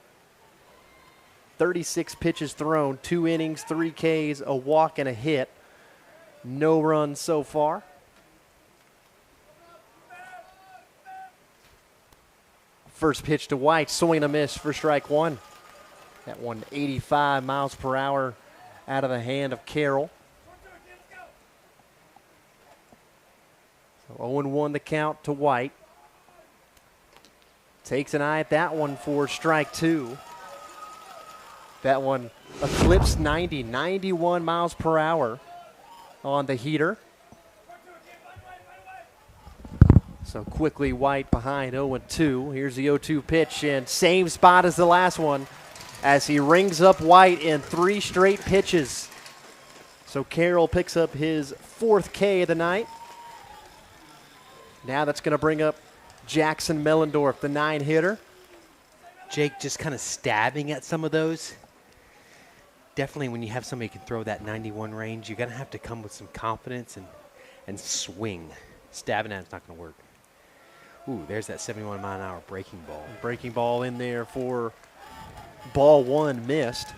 36 pitches thrown, 2 innings, 3 Ks, a walk, and a hit. No runs so far. First pitch to White, swing and a miss for strike 1. That one 85 miles per hour out of the hand of Carroll. So 0-1 the count to White. Takes an eye at that one for strike 2. That one eclipsed 91 miles per hour on the heater. So quickly White behind 0-2. Here's the 0-2 pitch, and same spot as the last one as he rings up White in 3 straight pitches. So Carroll picks up his 4th K of the night. Now that's going to bring up Jackson Mellendorf, the 9-hitter. Jake just kind of stabbing at some of those. Definitely when you have somebody who can throw that 91 range, you're going to have to come with some confidence and swing. Stabbing at it's not going to work. Ooh, there's that 71-mile-an-hour breaking ball. Breaking ball in there for ball 1 missed.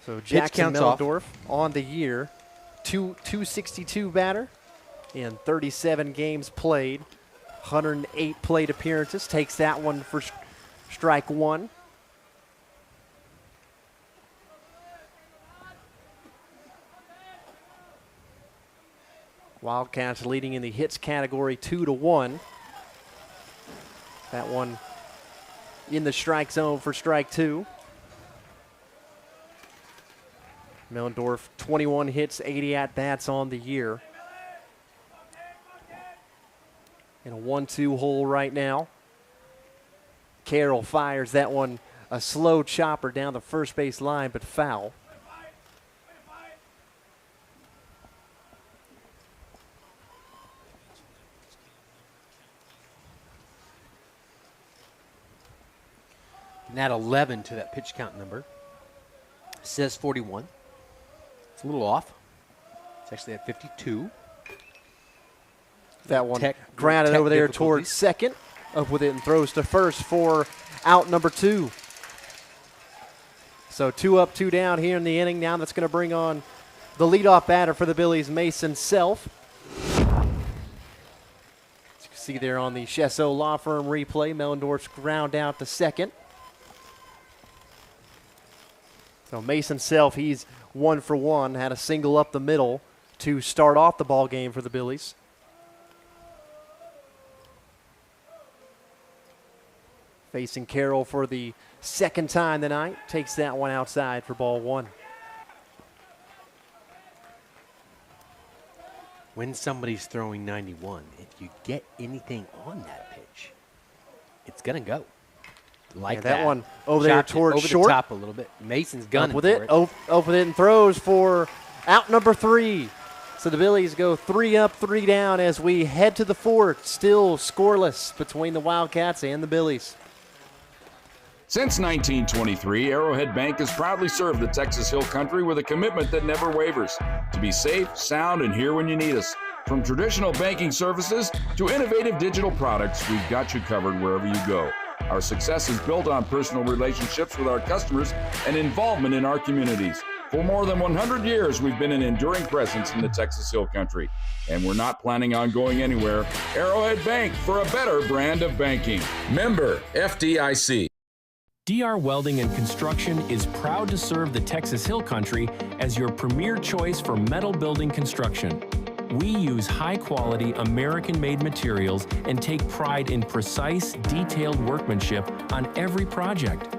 So Jackson Mellendorf on the year, 262 batter in 37 games played, 108 plate appearances. Takes that one for strike 1. Wildcats leading in the hits category 2-1. That one in the strike zone for strike 2. Mellendorf, 21 hits, 80 at-bats on the year. In a 1-2 hole right now. Carroll fires that one, a slow chopper down the first base line, but foul. And add 11 to that pitch count number. Says 41. It's a little off. It's actually at 52. That one grounded over there towards second. Up with it and throws to first for out number 2. So 2 up, 2 down here in the inning. Now that's going to bring on the leadoff batter for the Billies, Mason Self. As you can see there on the Chesso Law Firm replay, Mellendorf's ground out to second. So Mason Self, he's 1 for 1, had a single up the middle to start off the ball game for the Billies. Facing Carroll for the second time tonight, takes that one outside for ball 1. When somebody's throwing 91, if you get anything on that pitch, it's going to go. Like that one over there towards over short. The top a little bit. Mason's gunning up with it. Up with it and throws for out number 3. So the Billies go 3 up, 3 down as we head to the 4th. Still scoreless between the Wildcats and the Billies. Since 1923, Arrowhead Bank has proudly served the Texas Hill Country with a commitment that never wavers. To be safe, sound, and here when you need us. From traditional banking services to innovative digital products, we've got you covered wherever you go. Our success is built on personal relationships with our customers and involvement in our communities. For more than 100 years, we've been an enduring presence in the Texas Hill Country, and we're not planning on going anywhere. Arrowhead Bank, for a better brand of banking. Member FDIC. DR Welding and Construction is proud to serve the Texas Hill Country as your premier choice for metal building construction. We use high-quality American-made materials and take pride in precise, detailed workmanship on every project.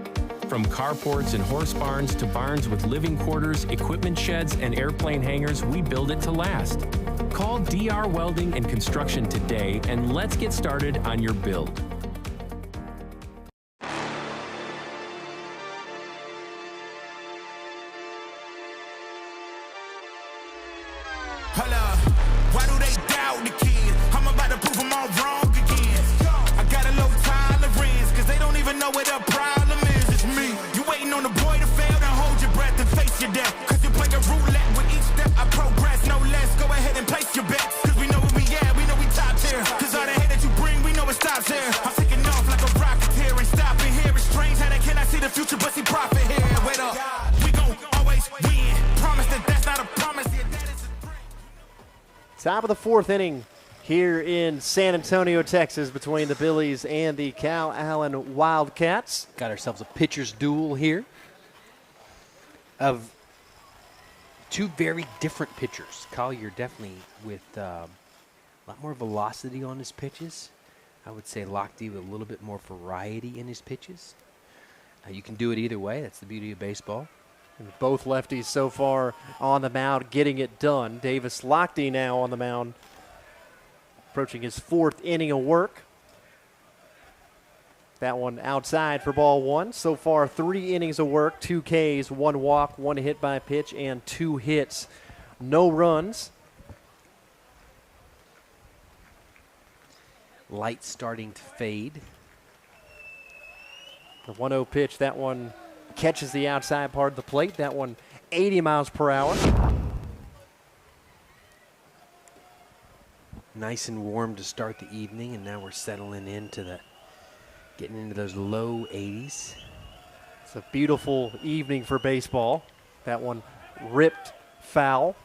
From carports and horse barns to barns with living quarters, equipment sheds, and airplane hangars, we build it to last. Call DR Welding and Construction today and let's get started on your build. Why do they doubt the kid? I'm about to prove them all wrong again. I got a low tolerance, cause they don't even know what the problem is. It's me. You waiting on the boy to fail, then hold your breath and face your death. Cause you play a roulette with each step I progress, no less. Go ahead and place your bets. Cause we know where we at, we know we top tier. Cause all the hate that you bring, we know it stops here. I'm taking off like a rocketeer and stopping here. It's strange how they cannot see the future, but see profit here. Wait up, we gon' always win. Promise that that's not a promise. Top of the 4th inning here in San Antonio, Texas, between the Billies and the Calallen Wildcats. Got ourselves a pitcher's duel here of 2 very different pitchers. Collier definitely with a lot more velocity on his pitches. I would say Lochte with a little bit more variety in his pitches. You can do it either way. That's the beauty of baseball. And both lefties so far on the mound getting it done. Davis Lochte now on the mound, approaching his 4th inning of work. That one outside for ball 1. So far 3 innings of work, 2 Ks, 1 walk, 1 hit by pitch, and 2 hits. No runs. Light starting to fade. The 1-0 pitch, that one catches the outside part of the plate. That one 80 miles per hour. Nice and warm to start the evening, and now we're settling into getting into those low 80s. It's a beautiful evening for baseball. That one ripped foul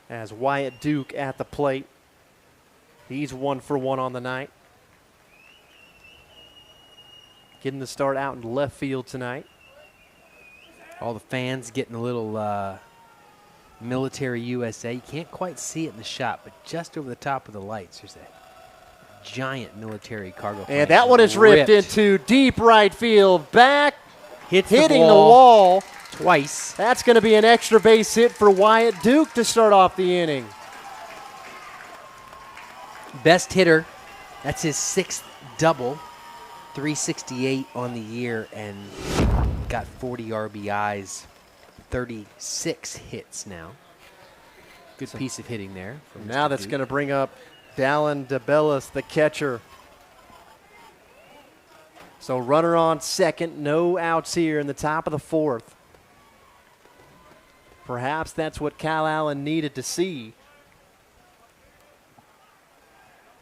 as Wyatt Duke at the plate. He's 1 for 1 on the night. Getting the start out in left field tonight. All the fans getting a little Military USA. You can't quite see it in the shot, but just over the top of the lights, there's a giant military cargo plane. And that one is ripped into deep right field. Back, hitting the wall twice. That's going to be an extra base hit for Wyatt Duke to start off the inning. Best hitter. That's his 6th double. 368 on the year and got 40 RBIs, 36 hits now. Good piece of hitting there. Now that's going to bring up Dallin DeBellis, the catcher. So runner on second, no outs here in the top of the 4th. Perhaps that's what Calallen needed to see,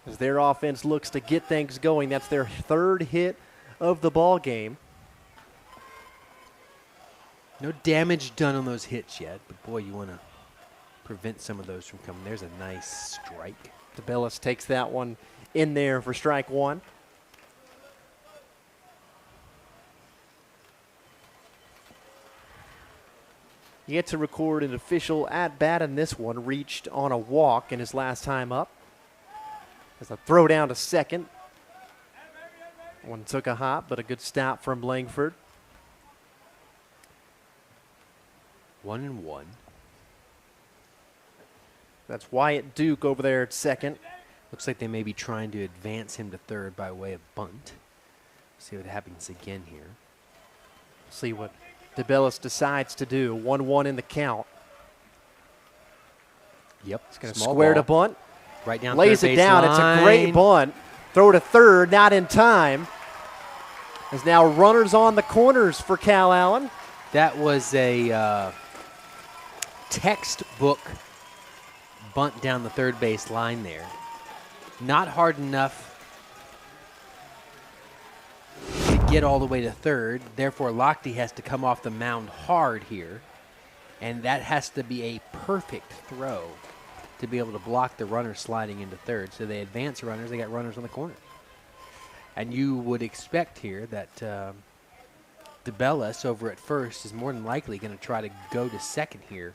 as their offense looks to get things going. That's their third hit of the ball game. No damage done on those hits yet, but boy, you want to prevent some of those from coming. There's a nice strike. DeBellis takes that one in there for strike one. Yet to record an official at-bat in this one. Reached on a walk in his last time up. As a throw down to second. One took a hop, but a good stop from Langford. 1-1. That's Wyatt Duke over there at second. Looks like they may be trying to advance him to third by way of bunt. See what happens again here. See what DeBellis decides to do. 1-1 in the count. Yep. He's going to square to bunt. Right down Lays third it base down. line. It's a great bunt. Throw to third, not in time. There's now runners on the corners for Calallen. That was a textbook bunt down the third base line there. Not hard enough to get all the way to third. Therefore, Lochte has to come off the mound hard here. And that has to be a perfect throw to be able to block the runner sliding into third. So they advance runners. They got runners on the corner. And you would expect here that DeBellis over at first is more than likely going to try to go to second here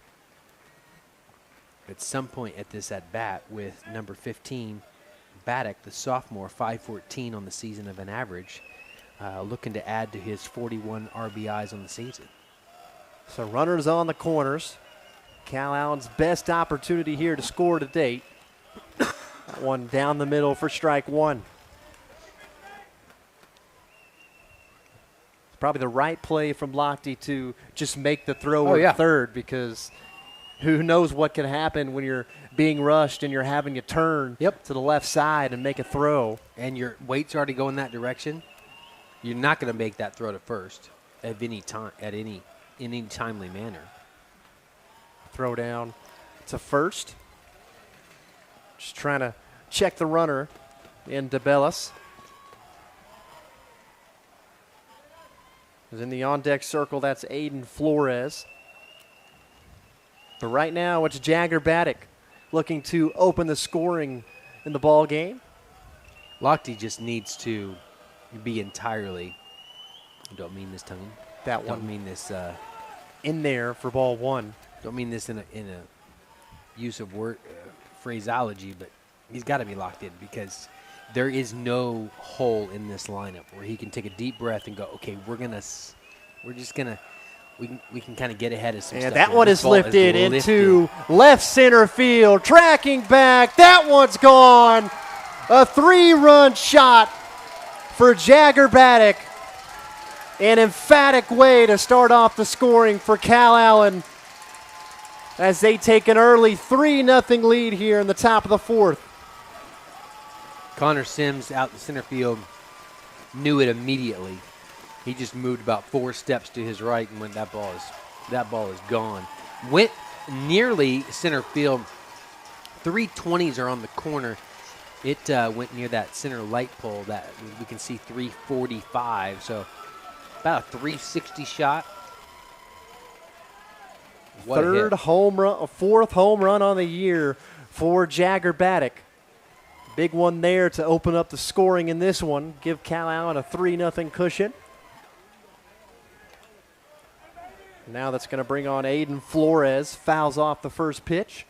at some point at this at-bat with number 15, Baddock, the sophomore, 514 on the season of an average, looking to add to his 41 RBIs on the season. So runners on the corners. Calallen's best opportunity here to score to date. That one down the middle for strike one. It's probably the right play from Lochte to just make the throw at third, because who knows what can happen when you're being rushed and you're having to turn to the left side and make a throw. And your weight's already going that direction. You're not going to make that throw to first at any time, in any timely manner. Throw down to first. Just trying to check the runner in DeBellis. In the on-deck circle, that's Aiden Flores. But right now, it's Jagger Baddock looking to open the scoring in the ball game. Lochte just needs to be entirely, I don't mean this tongue. That one. Don't mean this. In there for ball one. Don't mean this in a use of word phraseology, but he's got to be locked in, because there is no hole in this lineup where he can take a deep breath and go, okay, we can kind of get ahead of some stuff. That here. one This is ball lifted into left center field, tracking back. That one's gone. A 3-run shot for Jagger Baddock. An emphatic way to start off the scoring for Calallen as they take an early 3-0 lead here in the top of the fourth. Connor Sims out in center field knew it immediately. He just moved about 4 steps to his right, and when that ball is gone. Went nearly center field. 320s are on the corner. It went near that center light pole that we can see 345. So about a 360 shot. What Third home run, fourth home run on the year for Jagger Baddock. Big one there to open up the scoring in this one. Give Calallen a 3-0 cushion. Now that's going to bring on Aiden Flores. Fouls off the first pitch.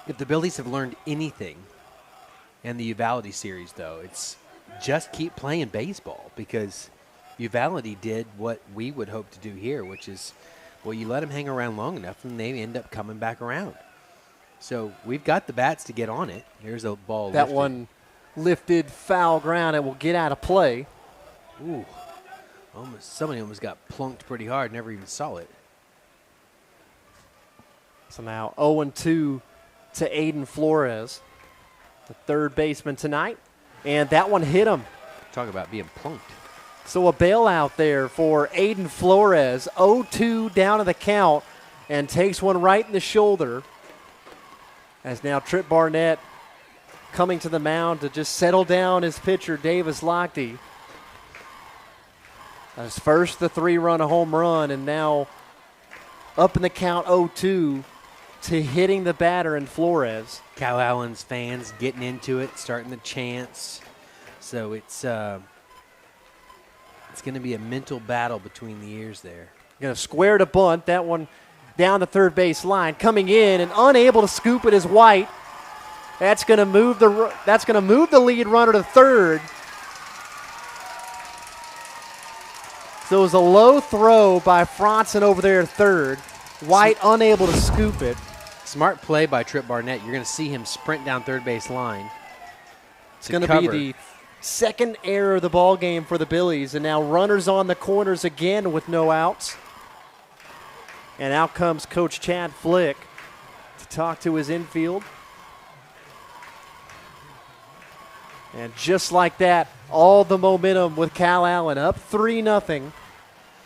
If the Billies have learned anything in the Uvalde series, though, it's just keep playing baseball, because Uvalde did what we would hope to do here, which is, well, you let them hang around long enough and they end up coming back around. So we've got the bats to get on it. Here's a ball That lifted. one lifted, foul ground. It will get out of play. Ooh, somebody almost got plunked pretty hard, never even saw it. So now 0-2 to Aiden Flores, the third baseman tonight. And that one hit him. Talk about being plunked. So a bailout there for Aiden Flores. 0-2 down to the count and takes one right in the shoulder. As now Trip Barnett coming to the mound to just settle down his pitcher, Davis Lochte. As first the 3-run home run, and now up in the count 0-2 to hitting the batter in Flores. Calallen's fans getting into it, starting the chants. So it's going to be a mental battle between the ears there. Going to square to bunt. That one down the third base line. Coming in and unable to scoop it is White. That's going to move the lead runner to third. So it was a low throw by Franzen over there at third. White unable to scoop it. Smart play by Trip Barnett. You're going to see him sprint down third base line. It's going to be the second error of the ball game for the Billies, and now runners on the corners again with no outs. And out comes Coach Chad Flick to talk to his infield. And just like that, all the momentum with Calallen up 3-0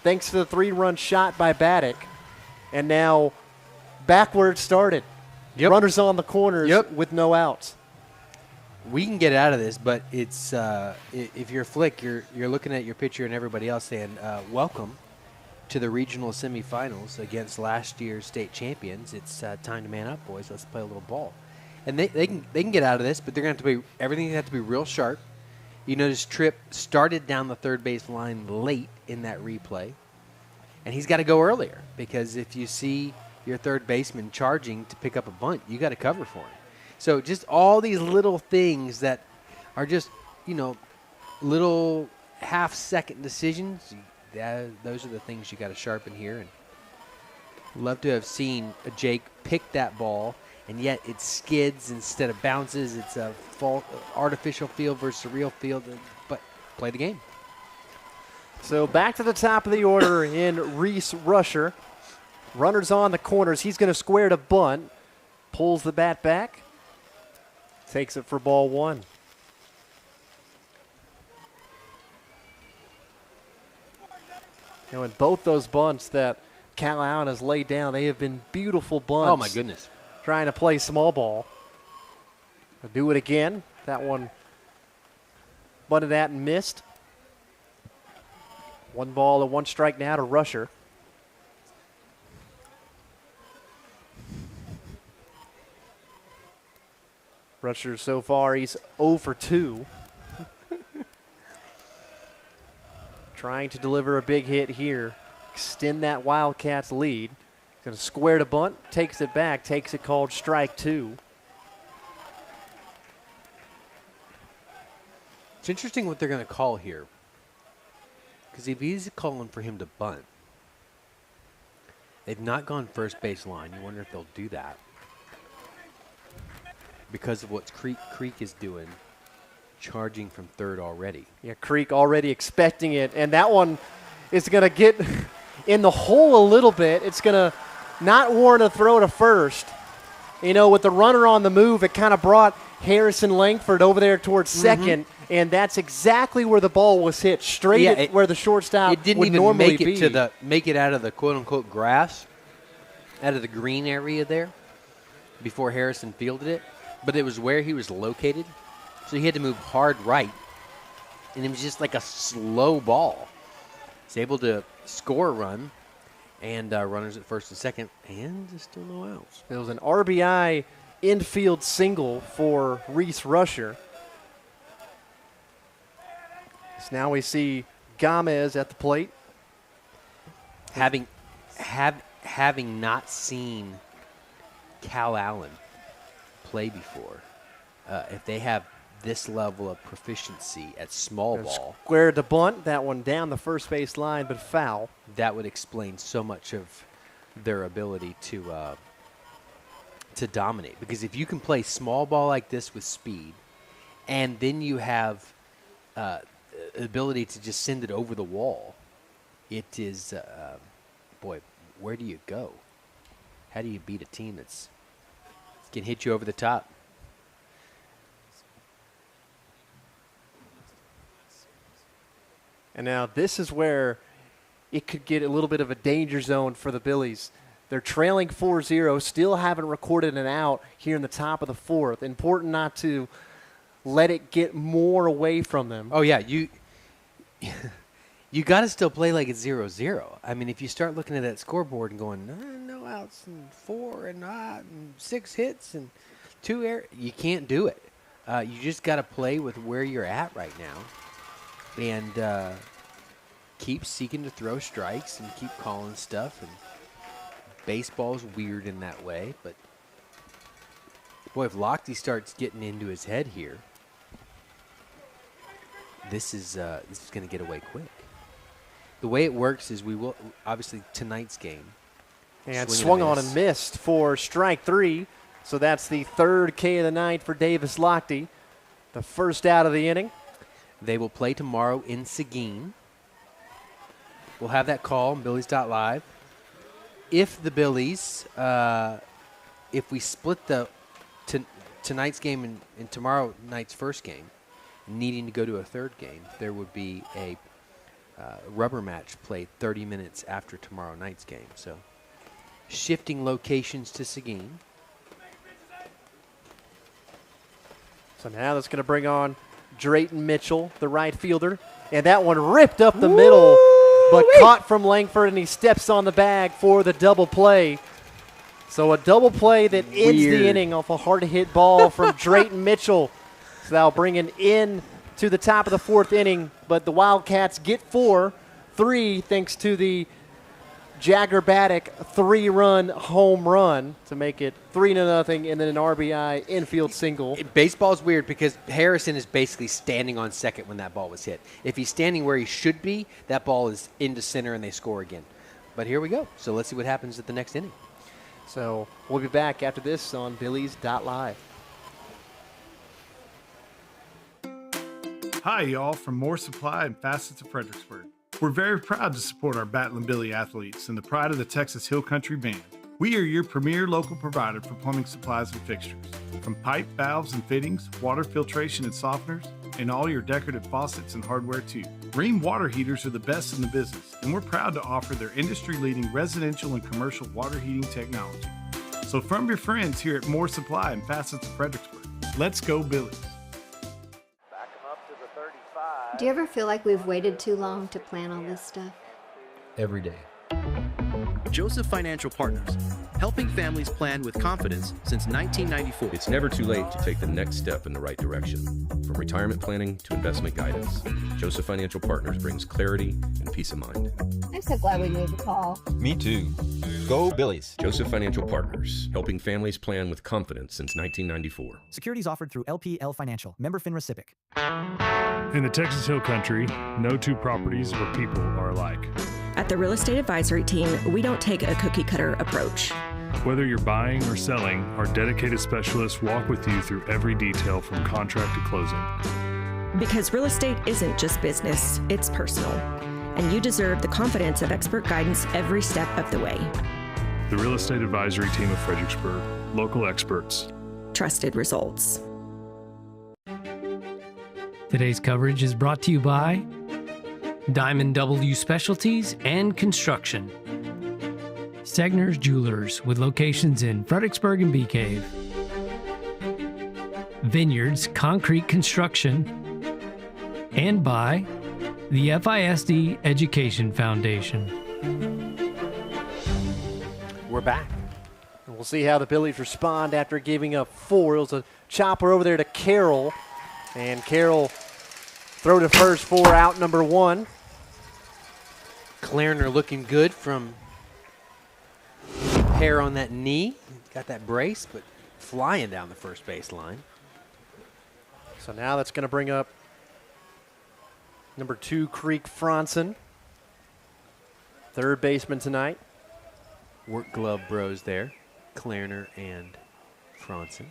thanks to the 3-run shot by Baddock. And now back where it started. Yep. Runners on the corners with no outs. We can get out of this, but it's if you're Flick, you're looking at your pitcher and everybody else saying, welcome to the regional semifinals against last year's state champions. It's time to man up, boys. Let's play a little ball. And they can get out of this, but they're going to have to be everything has to be real sharp. You notice Tripp started down the third base line late in that replay, and he's got to go earlier because if you see your third baseman charging to pick up a bunt, you got to cover for him. So just all these little things that are just little half-second decisions. Those are the things you got to sharpen here. And love to have seen Jake pick that ball. And yet it skids instead of bounces. It's a artificial field versus a real field, but play the game. So back to the top of the order in Reese Rusher. Runners on the corners. He's going to square to bunt. Pulls the bat back. Takes it for ball one. In both those bunts that Calallen has laid down, they have been beautiful bunts. Oh, my goodness. Trying to play small ball. I'll do it again. That one bunted at and missed. 1 ball and 1 strike now to Rusher. Rusher so far, he's 0 for 2. Trying to deliver a big hit here. Extend that Wildcats lead. Going to square to bunt, takes it back, takes it called strike 2. It's interesting what they're going to call here. Because if he's calling for him to bunt, they've not gone first base line. You wonder if they'll do that. Because of what Creek is doing, charging from third already. Yeah, Creek already expecting it. And that one is going to get in the hole a little bit. It's going to not warrant a throw to first. With the runner on the move, it kind of brought Harrison Langford over there towards second, and that's exactly where the ball was hit, straight at where the shortstop it didn't would even normally make it be. Make it out of the quote-unquote grass, out of the green area there before Harrison fielded it, but it was where he was located, so he had to move hard right, and it was just like a slow ball. He's able to score a run, and runners at first and second, and there's still no outs. It was an RBI infield single for Reese Rusher. So now we see Gomez at the plate. Having not seen Calallen play before, if they have this level of proficiency at small ball. Square to bunt, that one down the first base line, but foul. That would explain so much of their ability to dominate. Because if you can play small ball like this with speed, and then you have ability to just send it over the wall, it is, boy, where do you go? How do you beat a team that's can hit you over the top? And now this is where it could get a little bit of a danger zone for the Billies. They're trailing 4-0, still haven't recorded an out here in the top of the fourth. Important not to let it get more away from them. Oh, yeah. You got to still play like it's 0-0. I mean, if you start looking at that scoreboard and going, no outs and 4 and 6 hits and 2 errors, you can't do it. You just got to play with where you're at right now and keep seeking to throw strikes and keep calling stuff. And baseball's weird in that way, but boy, if Lochte starts getting into his head here, this is going to get away quick. The way it works is we will obviously tonight's game. And swung on and missed for strike 3. So that's the third K of the night for Davis Lochte. The first out of the inning. They will play tomorrow in Seguin. We'll have that call on Billies.Live. If the Billies, if we split the tonight's game and tomorrow night's first game, needing to go to a third game, there would be a rubber match played 30 minutes after tomorrow night's game. So shifting locations to Seguin. So now that's going to bring on Drayton Mitchell, the right fielder. And that one ripped up the middle, but caught from Langford, and he steps on the bag for the double play. So a double play that ends the inning off a hard-hit ball from Drayton Mitchell. So that'll bring an in to the top of the fourth inning, but the Wildcats get 4-3 thanks to the Jagger Baddock 3-run home run to make it 3-0, and then an RBI infield single. Baseball's weird because Harrison is basically standing on second when that ball was hit. If he's standing where he should be, that ball is into center and they score again. But here we go. So let's see what happens at the next inning. So we'll be back after this on Billies.Live. Hi, y'all, from More Supply and Facets of Fredericksburg. We're very proud to support our Battlin' Billy athletes and the pride of the Texas Hill Country Band. We are your premier local provider for plumbing supplies and fixtures. From pipe, valves, and fittings, water filtration and softeners, and all your decorative faucets and hardware too. Rheem water heaters are the best in the business, and we're proud to offer their industry-leading residential and commercial water heating technology. So from your friends here at More Supply and Facets of Fredericksburg, let's go Billies. Do you ever feel like we've waited too long to plan all this stuff? Every day. Joseph Financial Partners, helping families plan with confidence since 1994. It's never too late to take the next step in the right direction. From retirement planning to investment guidance, Joseph Financial Partners brings clarity and peace of mind. I'm so glad we made the call. Me too. Go Billies. Joseph Financial Partners, helping families plan with confidence since 1994. Securities offered through LPL Financial, member FINRA SIPC. In the Texas Hill Country, no two properties or people are alike. At the Real Estate Advisory Team, we don't take a cookie-cutter approach. Whether you're buying or selling, our dedicated specialists walk with you through every detail from contract to closing. Because real estate isn't just business, it's personal. And you deserve the confidence of expert guidance every step of the way. The Real Estate Advisory Team of Fredericksburg. Local experts. Trusted results. Today's coverage is brought to you by Diamond W Specialties and Construction, Segner's Jewelers with locations in Fredericksburg and Bee Cave, Vineyards Concrete Construction, and by the FISD Education Foundation. We're back. And we'll see how the Billies respond after giving up 4. It was a chopper over there to Carroll. And Carroll throw to first for out number 1. Clarner looking good from hair on that knee. Got that brace, but flying down the first base line. So now that's going to bring up number 2, Creek Franson. Third baseman tonight. Work glove bros there. Clarner and Franson.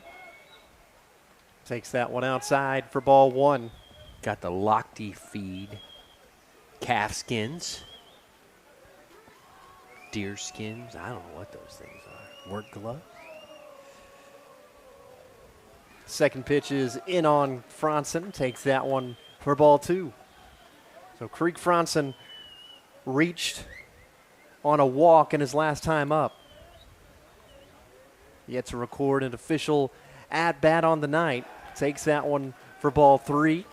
Takes that one outside for ball 1. Got the Lochte feed. Calf skins. Deer skins. I don't know what those things are. Work gloves. Second pitch is in on Franson. Takes that one for ball 2. So Creek Franson reached on a walk in his last time up. Yet to record an official at-bat on the night. Takes that one for ball 3.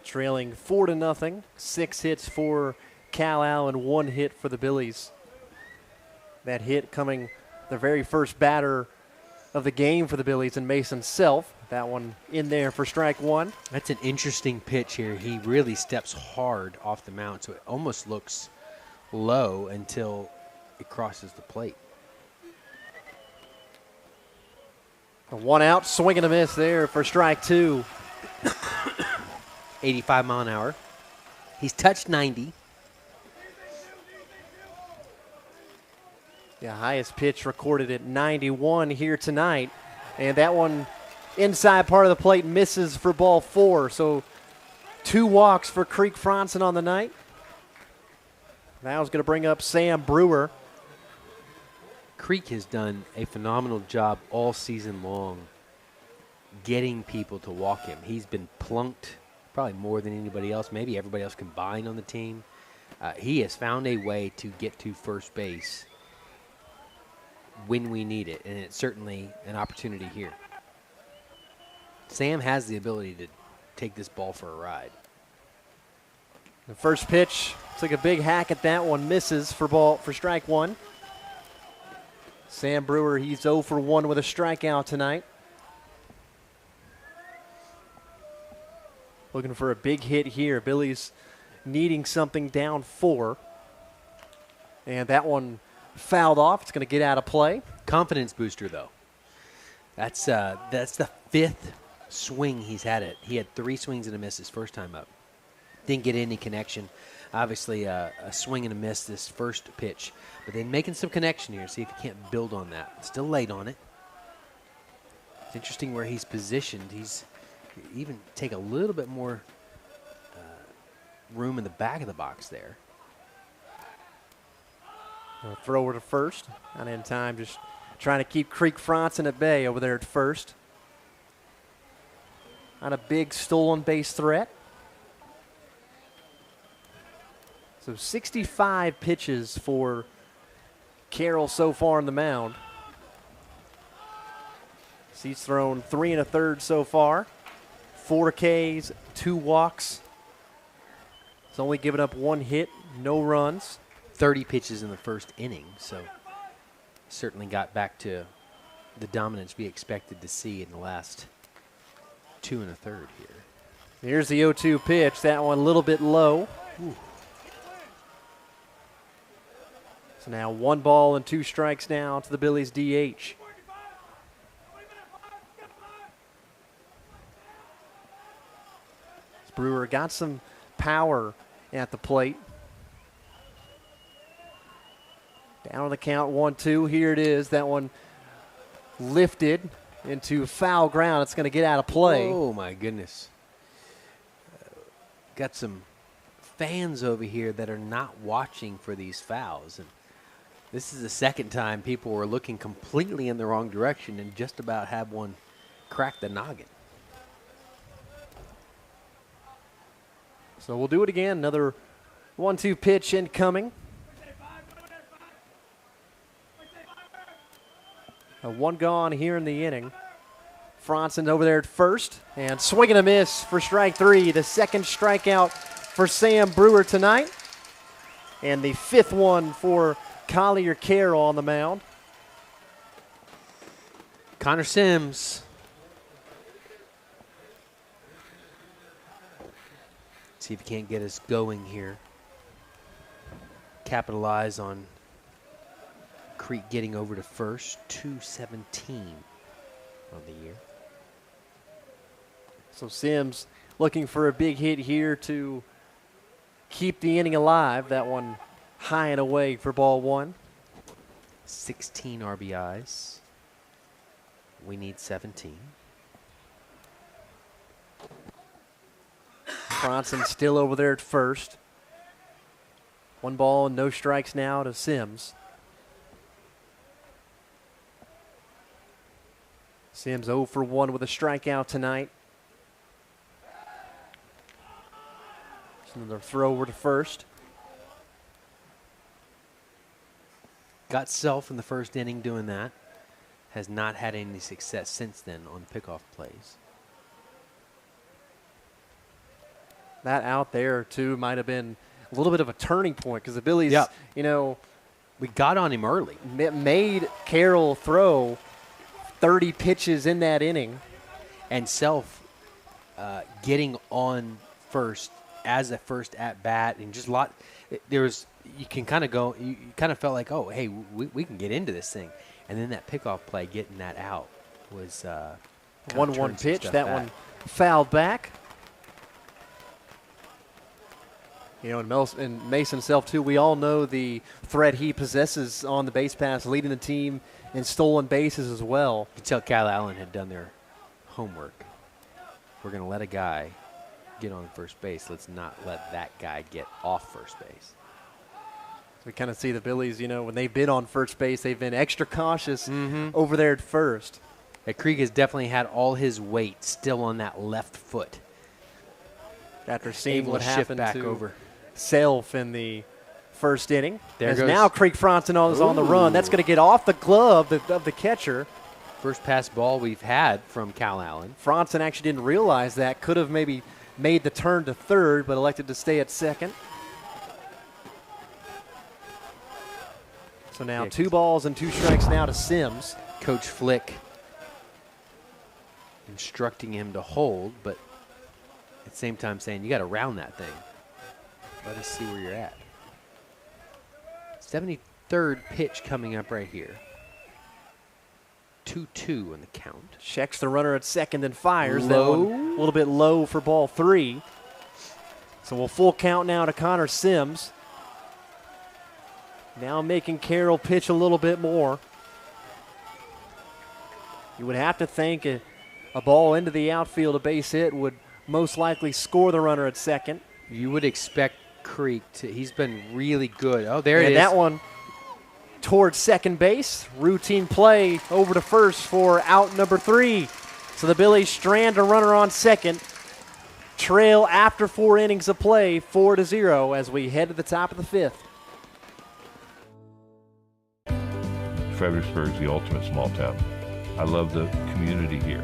Trailing 4-0. 6 hits for Calallen, 1 hit for the Billies. That hit coming the very first batter of the game for the Billies in Mason Self. That one in there for strike 1. That's an interesting pitch here. He really steps hard off the mound, so it almost looks low until it crosses the plate. A 1 out, swing and a miss there for strike 2. 85 mile an hour. He's touched 90. The highest pitch recorded at 91 here tonight. And that one inside part of the plate misses for ball 4. So 2 walks for Creek Franson on the night. Now is going to bring up Sam Brewer. Creek has done a phenomenal job all season long getting people to walk him. He's been plunked probably more than anybody else, maybe everybody else combined on the team. He has found a way to get to first base when we need it, and it's certainly an opportunity here. Sam has the ability to take this ball for a ride. The first pitch, took a big hack at that one, misses for strike 1. Sam Brewer, he's 0 for 1 with a strikeout tonight. Looking for a big hit here. Billy's needing something down 4. And that one fouled off. It's going to get out of play. Confidence booster, though. That's the 5th swing he's had it. He had 3 swings and a miss his first time up. Didn't get any connection. Obviously, a swing and a miss this first pitch. But then making some connection here. See if he can't build on that. Still late on it. It's interesting where he's positioned. He's even take a little bit more room in the back of the box there. Thrower to first. Not in time, just trying to keep Creek Franson at bay over there at first. On a big stolen base threat. So 65 pitches for Carroll so far on the mound. He's thrown 3 1/3 so far. 4 Ks, 2 walks. He's only given up 1 hit, no runs. 30 pitches in the first inning, so certainly got back to the dominance we expected to see in the last 2 1/3 here. Here's the 0-2 pitch. That one a little bit low. Ooh. So now 1 ball and 2 strikes now to the Billies DH. Brewer got some power at the plate. Down on the count, 1-2. Here it is. That one lifted into foul ground. It's going to get out of play. Oh, my goodness. Got some fans over here that are not watching for these fouls. And this is the second time people were looking completely in the wrong direction and just about had one crack the noggin. So we'll do it again. Another 1-2 pitch incoming. A 1 gone here in the inning. Franson over there at first. And swing and a miss for strike 3. The second strikeout for Sam Brewer tonight. And the 5th one for Collier Carroll on the mound. Connor Sims. See if he can't get us going here. Capitalize on Creek getting over to first. 217 on the year. So Sims looking for a big hit here to keep the inning alive. That one high and away for ball 1. 16 RBIs. We need 17. Franson still over there at first. 1 ball and no strikes now to Sims. Sims 0 for 1 with a strikeout tonight. Another throw over to first. Got self in the first inning doing that. Has not had any success since then on pickoff plays. That out there, too, might have been a little bit of a turning point because the Billies, you know, we got on him early. Made Carroll throw 30 pitches in that inning. And self getting on first as a first at bat, and just there was, you can kind of go, you kind of felt like, oh, hey, we can get into this thing. And then that pickoff play, getting that out, was 1-1 pitch. That one fouled back. You know, and Mason Self, too, we all know the threat he possesses on the base pass, leading the team in stolen bases as well. You can tell Calallen had done their homework. We're going to let a guy get on first base. Let's not let that guy get off first base. We kind of see the Billies, you know, when they've been on first base, they've been extra cautious over there at first. Krieg has definitely had all his weight still on that left foot. After seeing what happened back to over. Self in the first inning. There goes. Now Krieg Fronson is on the run. That's going to get off the glove of the catcher. First pass ball we've had from Calallen. Fronson actually didn't realize that. Could have maybe made the turn to third, but elected to stay at second. So now 2 balls and 2 strikes now to Sims. Coach Flick instructing him to hold, but at the same time saying, you got to round that thing. Let us see where you're at. 73rd pitch coming up right here. 2-2 in the count. Checks the runner at second and fires. Low. That one a little bit low for ball 3. So we'll full count now to Connor Sims. Now making Carroll pitch a little bit more. You would have to think a ball into the outfield, a base hit, would most likely score the runner at second. You would expect Krieg to, he's been really good. Oh, there it is. That one towards second base. Routine play over to first for out number 3. So the Billies strand a runner on second. Trail after 4 innings of play, 4-0 as we head to the top of the 5th. Fredericksburg is the ultimate small town. I love the community here.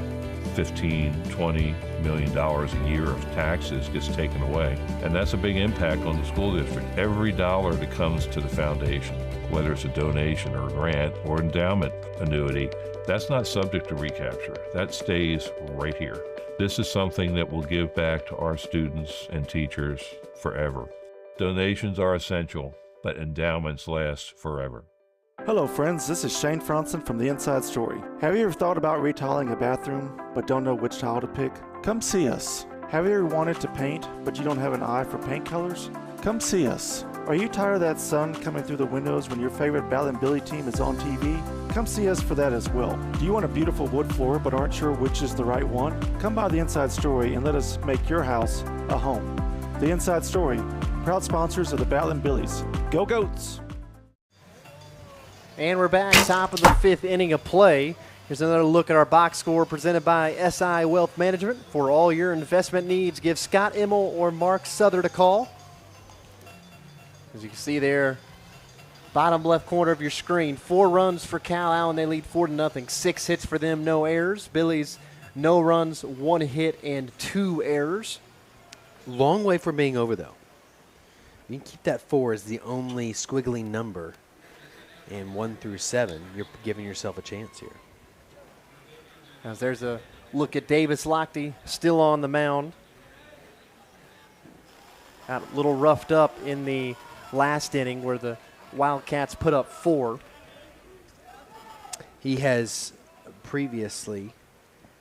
$15, $20 million a year of taxes gets taken away, and that's a big impact on the school district. Every dollar that comes to the foundation, whether it's a donation or a grant or endowment annuity, that's not subject to recapture. That stays right here. This is something that will give back to our students and teachers forever. Donations are essential, but endowments last forever. Hello friends, this is Shane Fronson from The Inside Story. Have you ever thought about retiling a bathroom but don't know which tile to pick? Come see us. Have you ever wanted to paint but you don't have an eye for paint colors? Come see us. Are you tired of that sun coming through the windows when your favorite Battling Billy team is on TV? Come see us for that as well. Do you want a beautiful wood floor but aren't sure which is the right one? Come by The Inside Story and let us make your house a home. The Inside Story, proud sponsors of the Battling Billies. Go Goats! And we're back, top of the 5th inning of play. Here's another look at our box score presented by SI Wealth Management. For all your investment needs, give Scott Immel or Mark Southard a call. As you can see there, bottom left corner of your screen, 4 runs for Calallen. They lead 4-0. 6 hits for them, no errors. Billy's no runs, 1 hit, and 2 errors. Long way from being over, though. You can keep that 4 as the only squiggly number. And 1 through 7, you're giving yourself a chance here. As there's a look at Davis-Live still on the mound. Got a little roughed up in the last inning where the Wildcats put up 4. He has previously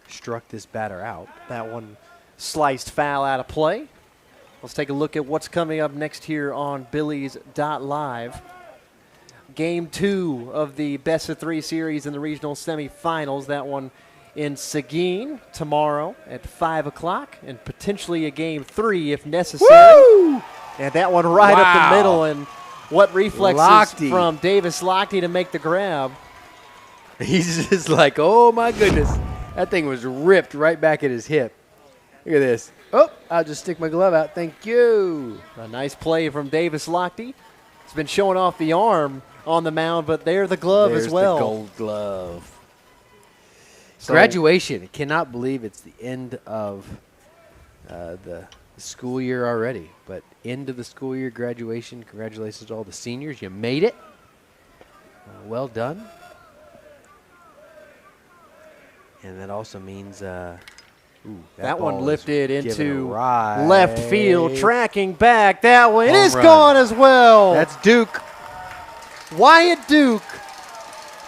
struck this batter out. That one sliced foul out of play. Let's take a look at what's coming up next here on Billies.Live. Game 2 of the best-of-3 series in the regional semifinals. That one in Seguin tomorrow at 5 o'clock, and potentially a Game 3 if necessary. Woo! And that one right up the middle, and what reflexes Lochte from Davis-Live to make the grab. He's just like, oh, my goodness. That thing was ripped right back at his hip. Look at this. Oh, I'll just stick my glove out. Thank you. A nice play from Davis-Lochte. He's been showing off the arm on the mound, but there's the glove as well. The gold glove. So graduation. I cannot believe it's the end of the school year already, but end of the school year, graduation. Congratulations to all the seniors. You made it. Well done. And that also means that one lifted into right. left field, tracking back. That one is run. Gone as well. That's Duke. Wyatt Duke.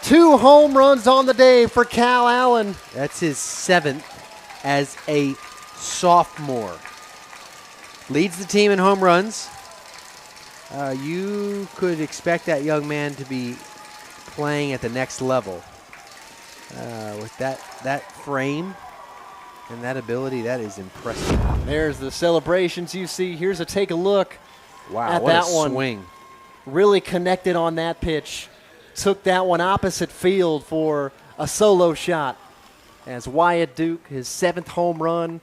2 home runs on the day for Calallen. That's his 7th as a sophomore. Leads the team in home runs. You could expect that young man to be playing at the next level. With that frame and that ability, that is impressive. There's the celebrations you see. Here's a take a look at what that a one. Swing. Really connected on that pitch. Took that one opposite field for a solo shot. As Wyatt Duke, his 7th home run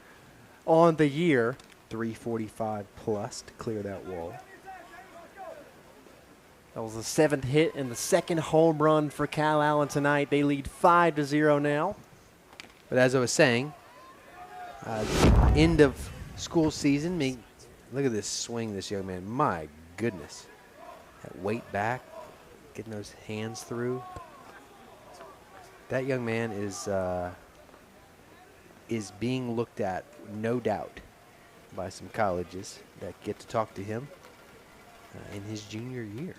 on the year. 345 plus to clear that wall. That was the 7th hit and the 2nd home run for Calallen tonight. They lead 5-0 now. But as I was saying, end of school season. Look at this swing, this young man. My goodness. That weight back, getting those hands through. That young man is being looked at, no doubt, by some colleges that get to talk to him in his junior year.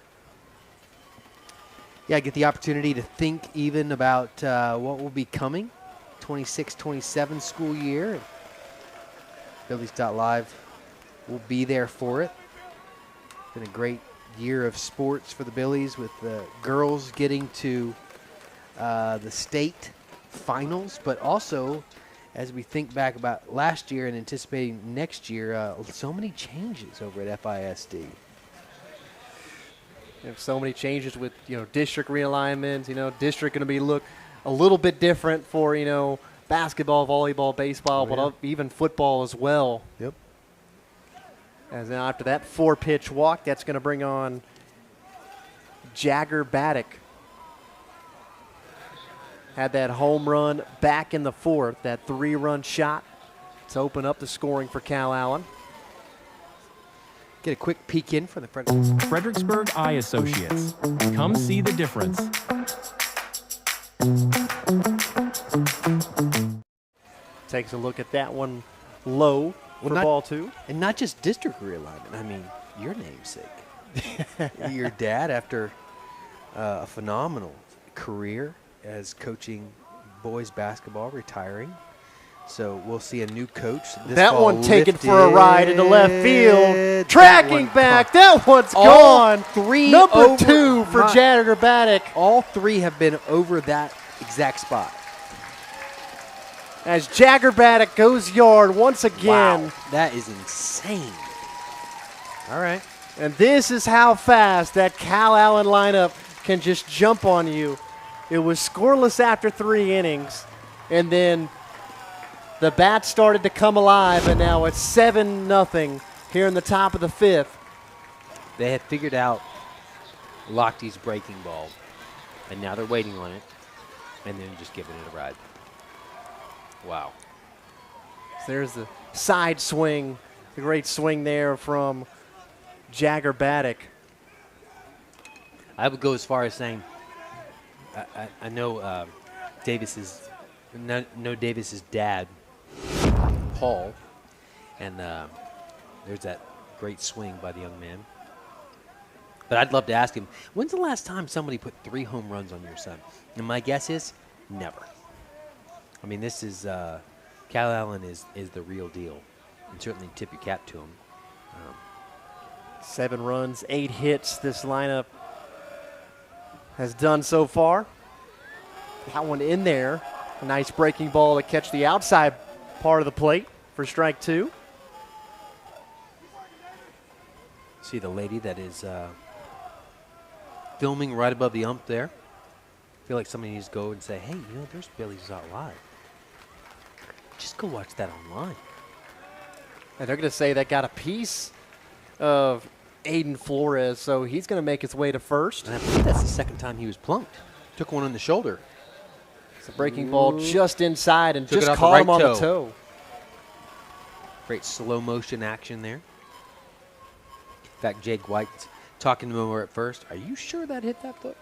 Yeah, I get the opportunity to think even about what will be coming, 26-27 school year. Billies.Live will be there for it. Been a great year of sports for the Billies, with the girls getting to the state finals, but also as we think back about last year and anticipating next year, so many changes over at FISD. There's so many changes with, district realignments. District going to be look a little bit different for, basketball, volleyball, baseball, but even football as well. Yep. As now after that 4-pitch walk, that's going to bring on Jagger Baddock. Had that home run back in the 4th, that 3-run shot to open up the scoring for Calallen. Get a quick peek in for the Fredericksburg Eye Associates. Come see the difference. Takes a look at that one low for ball 2. And not just district realignment. I mean, your namesake. Your dad, after a phenomenal career as coaching boys basketball, retiring. So we'll see a new coach. That one taken for a ride into left field. Tracking back. That one's gone. Number 2 for Jagger Baddock. All 3 have been over that exact spot. As Jagger Baddock goes yard once again. Wow, that is insane. All right. And this is how fast that Calallen lineup can just jump on you. It was scoreless after 3 innings, and then the bats started to come alive, and now it's 7-0 here in the top of the 5th. They had figured out Lochte's breaking ball, and now they're waiting on it, and then just giving it a ride. Wow. So there's the side swing, the great swing there from Jagger Baddock. I would go as far as saying, I know Davis's dad, Paul, and there's that great swing by the young man. But I'd love to ask him, when's the last time somebody put 3 home runs on your son? And my guess is never. I mean, this is Calallen is the real deal, and certainly tip your cap to him. 7 runs, 8 hits this lineup has done so far. That one in there. A nice breaking ball to catch the outside part of the plate for strike 2. See the lady that is filming right above the ump there? I feel like somebody needs to go and say, hey, there's Billies.Live. go watch that online. And they're going to say that got a piece of Aiden Flores, so he's going to make his way to first. And I believe that's the second time he was plunked. Took one on the shoulder. It's a breaking ball just inside and Took just it off caught the right him on toe. the toe. Great slow motion action there. In fact, Jake White's talking to him over at first. Are you sure that hit that foot?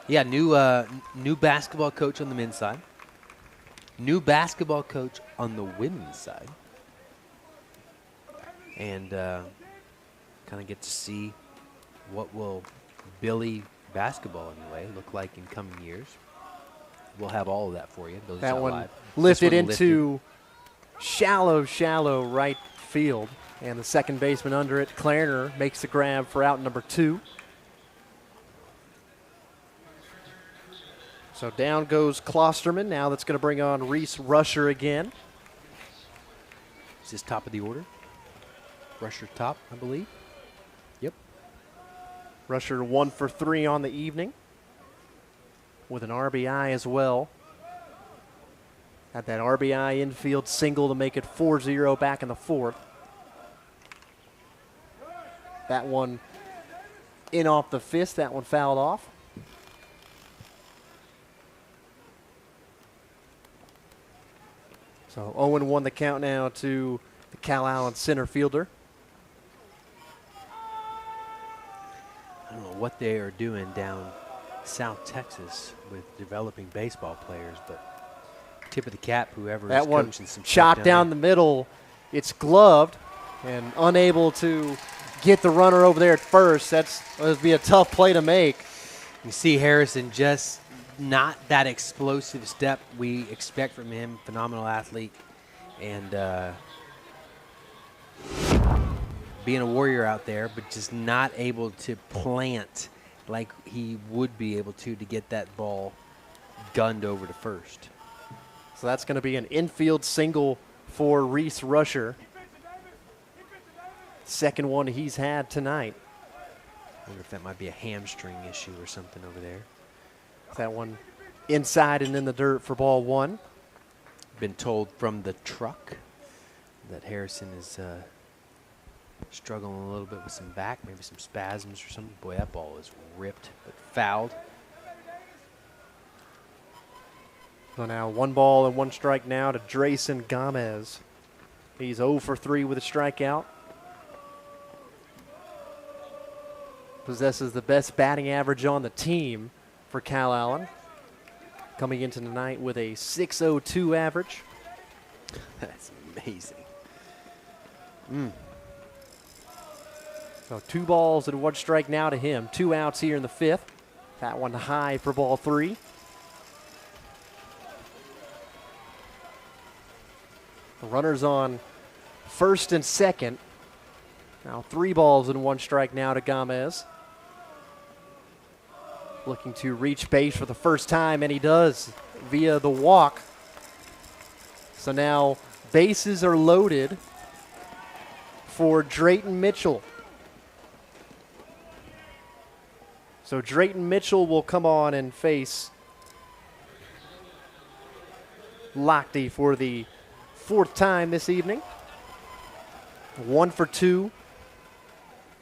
Yeah, new basketball coach on the men's side. New basketball coach on the women's side. And kind of get to see what will Billy basketball, anyway, look like in coming years. We'll have all of that for you. That one lifted into shallow right field. And the second baseman under it, Clarner, makes the grab for out number 2. So down goes Klosterman. Now that's going to bring on Reese Rusher again. Is this top of the order? Rusher top, I believe. Yep. Rusher 1 for 3 on the evening with an RBI as well. Had that RBI infield single to make it 4-0 back in the 4th. That one in off the fist. That one fouled off. So 0-1 the count now to the Calallen center fielder. I don't know what they are doing down South Texas with developing baseball players, but tip of the cap, whoever is That one coaching some shot down the middle. It's gloved and unable to get the runner over there at first. That would be a tough play to make. You see Harrison just not that explosive step we expect from him. Phenomenal athlete. And being a warrior out there, but just not able to plant like he would be able to get that ball gunned over to first. So that's going to be an infield single for Reese Rusher. Second one he's had tonight. Wonder if that might be a hamstring issue or something over there. That one inside and in the dirt for ball 1. Been told from the truck that Harrison is struggling a little bit with some back, maybe some spasms or something. Boy, that ball is ripped, but fouled. So now 1 ball and 1 strike now to Drayson Gomez. He's 0 for 3 with a strikeout. Possesses the best batting average on the team for Calallen. Coming into tonight with a .602 average. That's amazing. So 2 balls and 1 strike now to him. 2 outs here in the 5th. That one high for ball 3. The runners on first and second. Now 3 balls and 1 strike now to Gomez. Looking to reach base for the first time, and he does via the walk. So now bases are loaded for Drayton Mitchell. So Drayton Mitchell will come on and face Lochte for the 4th time this evening. 1 for 2.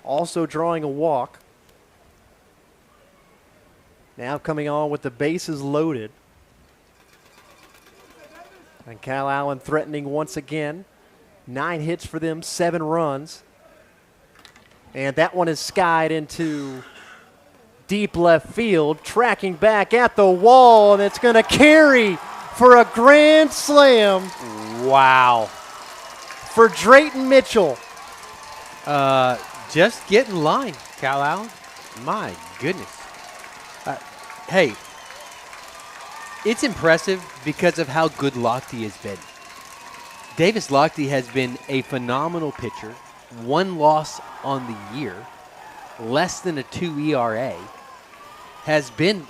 Also drawing a walk. Now coming on with the bases loaded. And Calallen threatening once again. 9 hits for them, 7 runs. And that one is skied into deep left field. Tracking back at the wall, and it's going to carry for a grand slam. Wow. For Drayton Mitchell. Just get in line, Calallen. My goodness. Hey, it's impressive because of how good Lochte has been. Davis Lochte has been a phenomenal pitcher. 1 loss on the year, less than a 2 ERA. Has been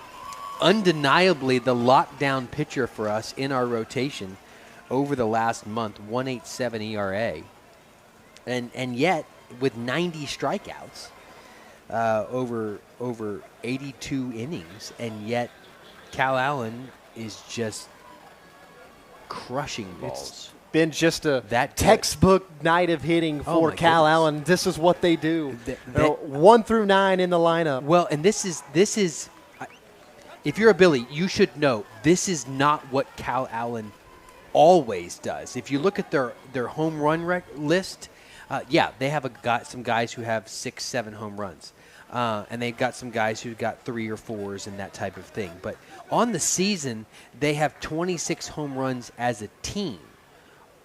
undeniably the lockdown pitcher for us in our rotation over the last month. 1.87 ERA, and yet with 90 strikeouts. Over 82 innings, and yet Calallen is just crushing balls. Been just a that textbook night of hitting for Calallen. This is what they do. 1 through 9 in the lineup. Well, and this is if you're a Billy, you should know this is not what Calallen always does. If you look at their home run list, they have some guys who have 6, 7 home runs. And they've got some guys who've got 3 or 4s and that type of thing. But on the season, they have 26 home runs as a team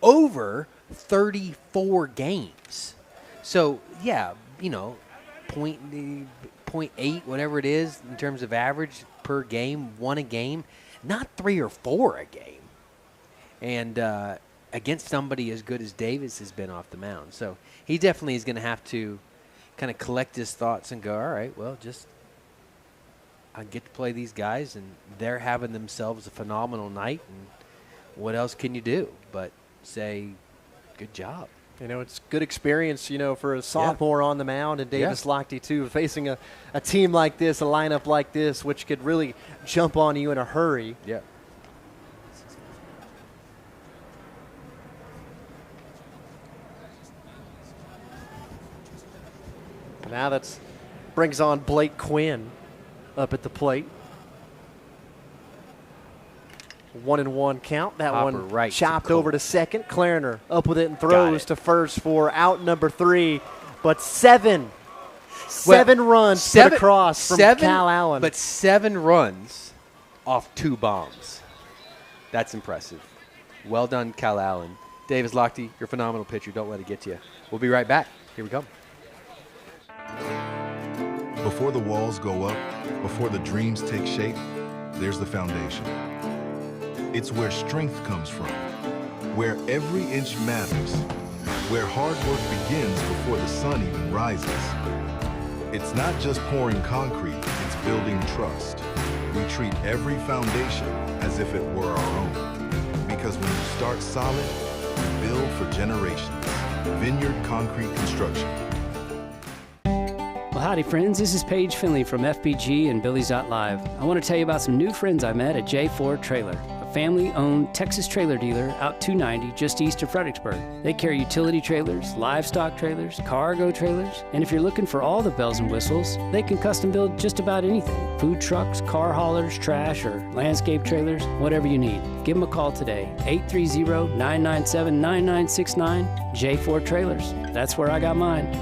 over 34 games. So, 0.8, whatever it is in terms of average per game, 1 a game, not 3 or 4 a game. And against somebody as good as Davis has been off the mound. So he definitely is going to have to kind of collect his thoughts and go, all right, well, I get to play these guys, and they're having themselves a phenomenal night, and what else can you do but say good job? It's good experience, for a sophomore on the mound, and Billies.Live too, facing a team like this, a lineup like this, which could really jump on you in a hurry. Yeah. Now that brings on Blake Quinn up at the plate. 1-1 count. That Hopper one right chopped to over to second. Clariner up with it and throws to first for out number 3. But 7 runs put across from Calallen. But 7 runs off 2 bombs. That's impressive. Well done, Calallen. Billies.Live, you're a phenomenal pitcher. Don't let it get to you. We'll be right back. Here we come. Before the walls go up, before the dreams take shape, there's the foundation. It's where strength comes from, where every inch matters, where hard work begins before the sun even rises. It's not just pouring concrete, it's building trust. We treat every foundation as if it were our own. Because when you start solid, you build for generations. Vineyard Concrete Construction. Well, howdy, friends. This is Paige Finley from FBG and Billies.Live. I want to tell you about some new friends I met at J4 Trailer, a family-owned Texas trailer dealer out 290 just east of Fredericksburg. They carry utility trailers, livestock trailers, cargo trailers, and if you're looking for all the bells and whistles, they can custom build just about anything. Food trucks, car haulers, trash, or landscape trailers, whatever you need. Give them a call today, 830-997-9969, J4 Trailers. That's where I got mine.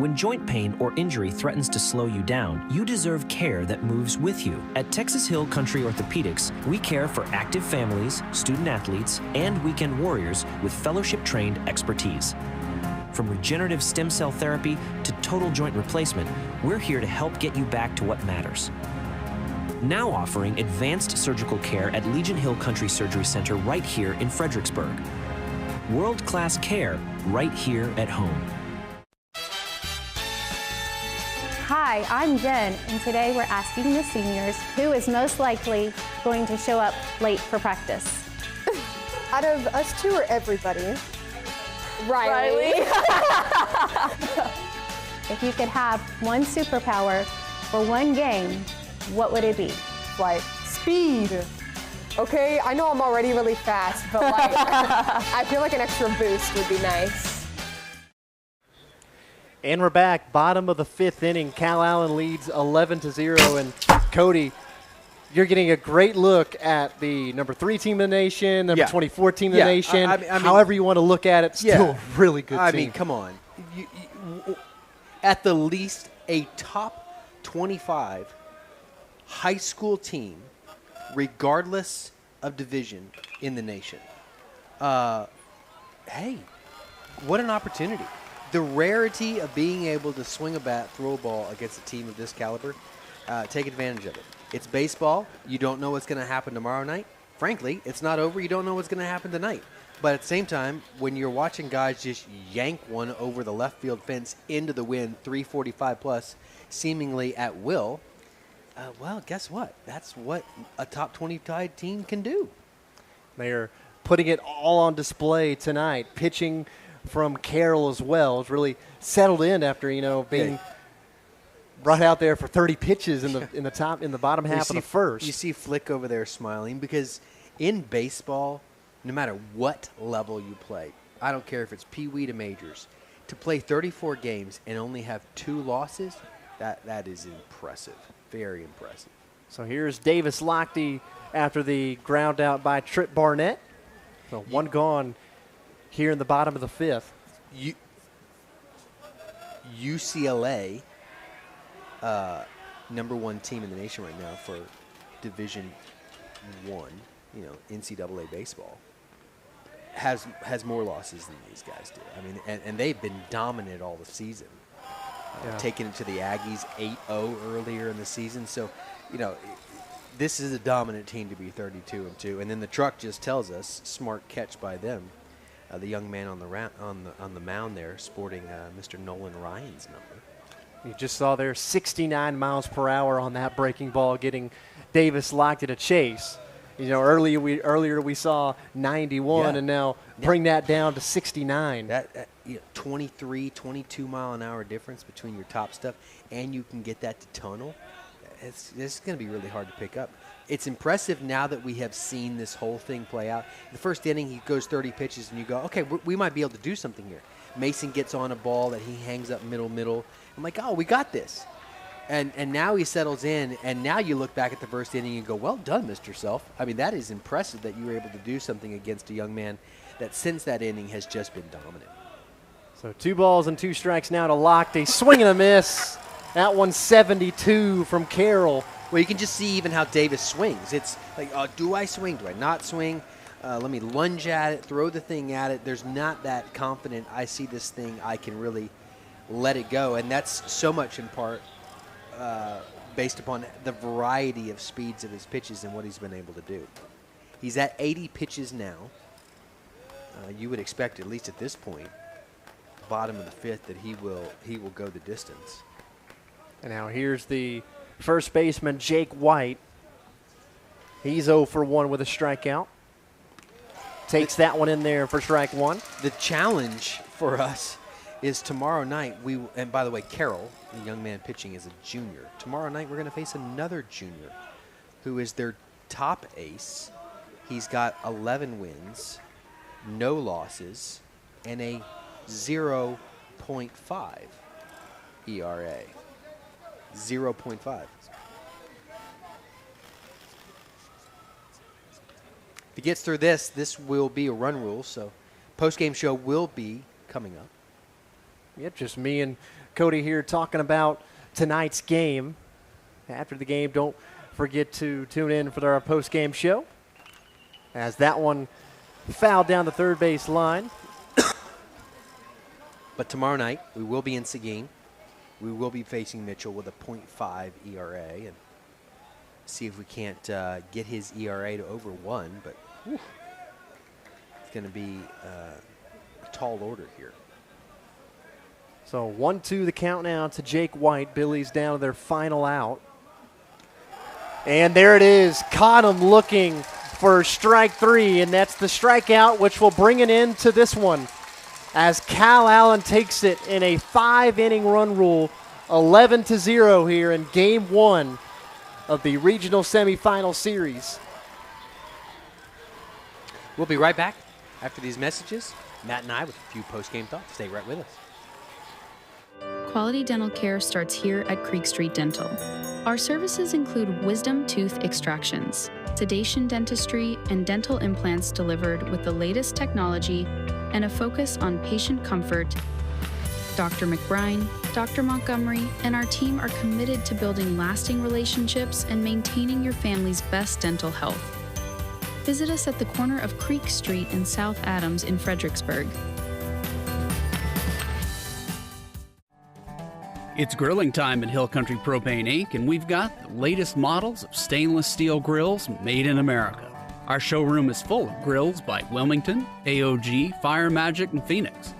When joint pain or injury threatens to slow you down, you deserve care that moves with you. At Texas Hill Country Orthopedics, we care for active families, student athletes, and weekend warriors with fellowship-trained expertise. From regenerative stem cell therapy to total joint replacement, we're here to help get you back to what matters. Now offering advanced surgical care at Legion Hill Country Surgery Center right here in Fredericksburg. World-class care right here at home. Hi, I'm Jen, and today we're asking the seniors who is most likely going to show up late for practice. Out of us two or everybody? Riley. If you could have one superpower for one game, what would it be? Like speed. Okay, I know I'm already really fast, but like I feel like an extra boost would be nice. And we're back, bottom of the 5th inning. Calallen leads 11-0, and Cody, you're getting a great look at the number 3 team in the nation, number 24 team in the nation. I mean, however you want to look at it, still a really good team. I mean, come on. You, at the least, a top 25 high school team, regardless of division in the nation. Hey, what an opportunity. The rarity of being able to swing a bat, throw a ball against a team of this caliber, take advantage of it. It's baseball. You don't know what's going to happen tomorrow night. Frankly, it's not over. You don't know what's going to happen tonight. But at the same time, when you're watching guys just yank one over the left field fence into the wind, 345 plus, seemingly at will, well, guess what? That's what a top 25 team can do. They're putting it all on display tonight, pitching from Carroll as well. It's really settled in after, being right out there for 30 pitches in the bottom half of the first. You see Flick over there smiling because In baseball, no matter what level you play, I don't care if it's Pee-wee to majors, to play 34 games and only have 2 losses, that is impressive, very impressive. So here's Davis Lochte after the ground out by Trip Barnett. So one gone here in the bottom of the 5th. UCLA, number 1 team in the nation right now for Division I, NCAA baseball, has more losses than these guys do. I mean, and they've been dominant all the season. Taking it to the Aggies 8-0 earlier in the season. So, this is a dominant team to be 32-2. And then the truck just tells us, smart catch by them. The young man on the mound there sporting Mr. Nolan Ryan's number. You just saw there 69 miles per hour on that breaking ball, getting Davis Lochte to chase. Earlier we saw 91, and now bring that down to 69. That 23, 22 mile an hour difference between your top stuff, and you can get that to tunnel. It's going to be really hard to pick up. It's impressive now that we have seen this whole thing play out. The first inning, he goes 30 pitches, and you go, okay, we might be able to do something here. Mason gets on a ball that he hangs up middle. I'm like, oh, we got this. And now he settles in, and now you look back at the first inning and go, well done, Mr. Self. I mean, that is impressive that you were able to do something against a young man that since that inning has just been dominant. So 2 balls and 2 strikes now to Lochte. Swing and a miss. That one's 72 from Carroll. Well, you can just see even how Davis swings. It's like, do I swing? Do I not swing? Let me lunge at it, throw the thing at it. There's not that confident, I see this thing, I can really let it go. And that's so much in part based upon the variety of speeds of his pitches and what he's been able to do. He's at 80 pitches now. You would expect, at least at this point, bottom of the 5th, that he will go the distance. And now here's the first baseman, Jake White. He's 0 for 1 with a strikeout. Takes that one in there for strike 1. The challenge for us is tomorrow night, and by the way, Carroll, the young man pitching, is a junior. Tomorrow night we're going to face another junior who is their top ace. He's got 11 wins, no losses, and a 0.5 ERA. 0.5. If he gets through this will be a run rule, so post-game show will be coming up. Yep, just me and Cody here talking about tonight's game. After the game, don't forget to tune in for our post-game show, as that one fouled down the third base line. But tomorrow night, we will be in Seguin. We will be facing Mitchell with a .5 ERA and see if we can't get his ERA to over 1. But it's going to be a tall order here. So 1-2 the count now to Jake White. Billy's down to their final out. And there it is. Caught him looking for strike 3, and that's the strikeout, which will bring an end to this one, as Calallen takes it in a 5-inning run rule, 11-0 here in Game 1 of the Regional Semifinal Series. We'll be right back after these messages. Matt and I with a few post-game thoughts. Stay right with us. Quality dental care starts here at Creek Street Dental. Our services include wisdom tooth extractions, sedation dentistry, and dental implants delivered with the latest technology and a focus on patient comfort. Dr. McBride, Dr. Montgomery, and our team are committed to building lasting relationships and maintaining your family's best dental health. Visit us at the corner of Creek Street and South Adams in Fredericksburg. It's grilling time at Hill Country Propane Inc., and we've got the latest models of stainless steel grills made in America. Our showroom is full of grills by Wilmington, AOG, Fire Magic, and Phoenix.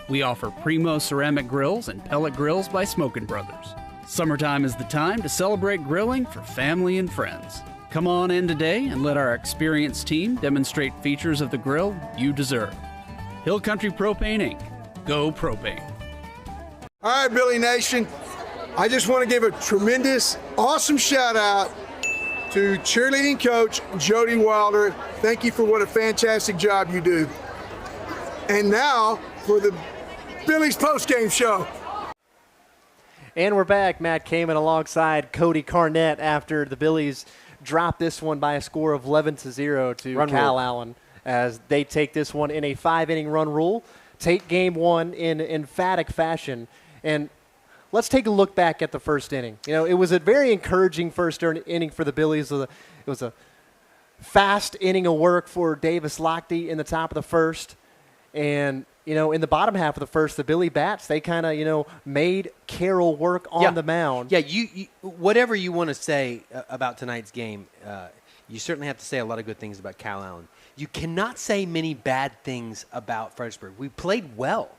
We offer Primo ceramic grills and pellet grills by Smokin' Brothers. Summertime is the time to celebrate grilling for family and friends. Come on in today and let our experienced team demonstrate features of the grill you deserve. Hill Country Propane Inc. Go Propane. All right, Billy Nation, I just want to give a tremendous, awesome shout out To cheerleading coach Jody Wilder, thank you for what a fantastic job you do. And now for the Billies postgame show. And we're back. Matt Kaman alongside Cody Carnett after the Billies dropped this one by a score of 11-0 to Calallen as they take this one in a 5-inning run rule, take game one in emphatic fashion. And let's take a look back at the first inning. You know, it was a very encouraging first inning for the Billies. It was a fast inning of work for Davis Lochte in the top of the first. And, you know, in the bottom half of the first, the Billy Bats, they kind of, you know, made Carroll work on the mound. Yeah, you whatever you want to say about tonight's game, you certainly have to say a lot of good things about Calallen. You cannot say many bad things about Fredericksburg. We played well.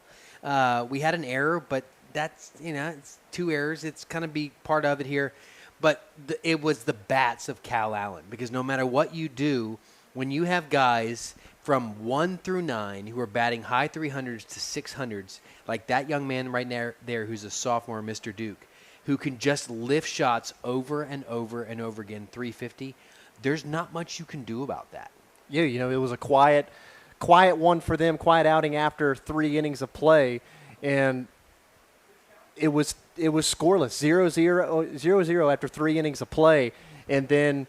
We had an error, but that's, you know, it's 2 errors. It's kind of be part of it here. But it was the bats of Calallen, because no matter what you do, when you have guys from 1 through 9 who are batting high 300s to 600s, like that young man right there who's a sophomore, Mr. Duke, who can just lift shots over and over and over again, 350, there's not much you can do about that. Yeah, you know, it was a quiet one for them, quiet outing after 3 innings of play, and it was scoreless, 0-0 after 3 innings of play, and then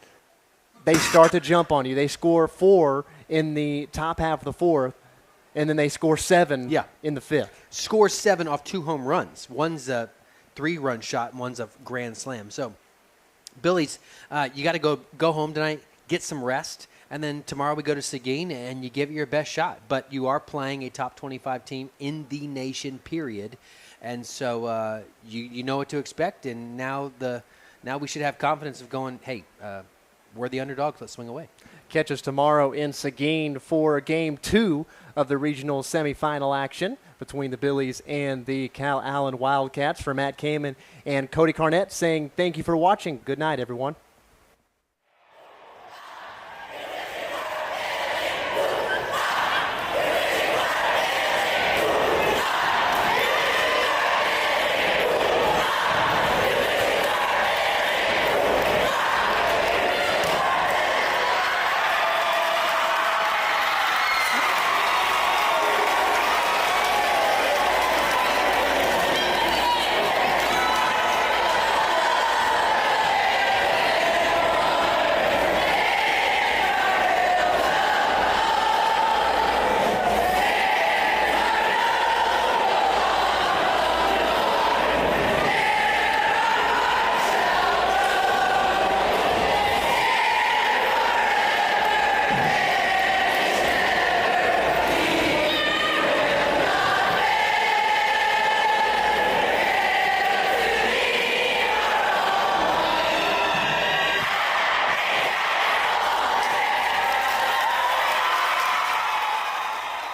they start to jump on you. They score 4 in the top half of the fourth, and then they score 7 in the fifth. Score 7 off 2 home runs. One's a 3-run shot, and one's a grand slam. So, Billies, you got to go home tonight, get some rest, and then tomorrow we go to Seguin, and you give it your best shot. But you are playing a top 25 team in the nation, period. And so you know what to expect, and now we should have confidence of going, hey, we're the underdogs, let's swing away. Catch us tomorrow in Seguin for Game 2 of the regional semifinal action between the Billies and the Calallen Wildcats. For Matt Kaman and Cody Carnett saying thank you for watching. Good night, everyone.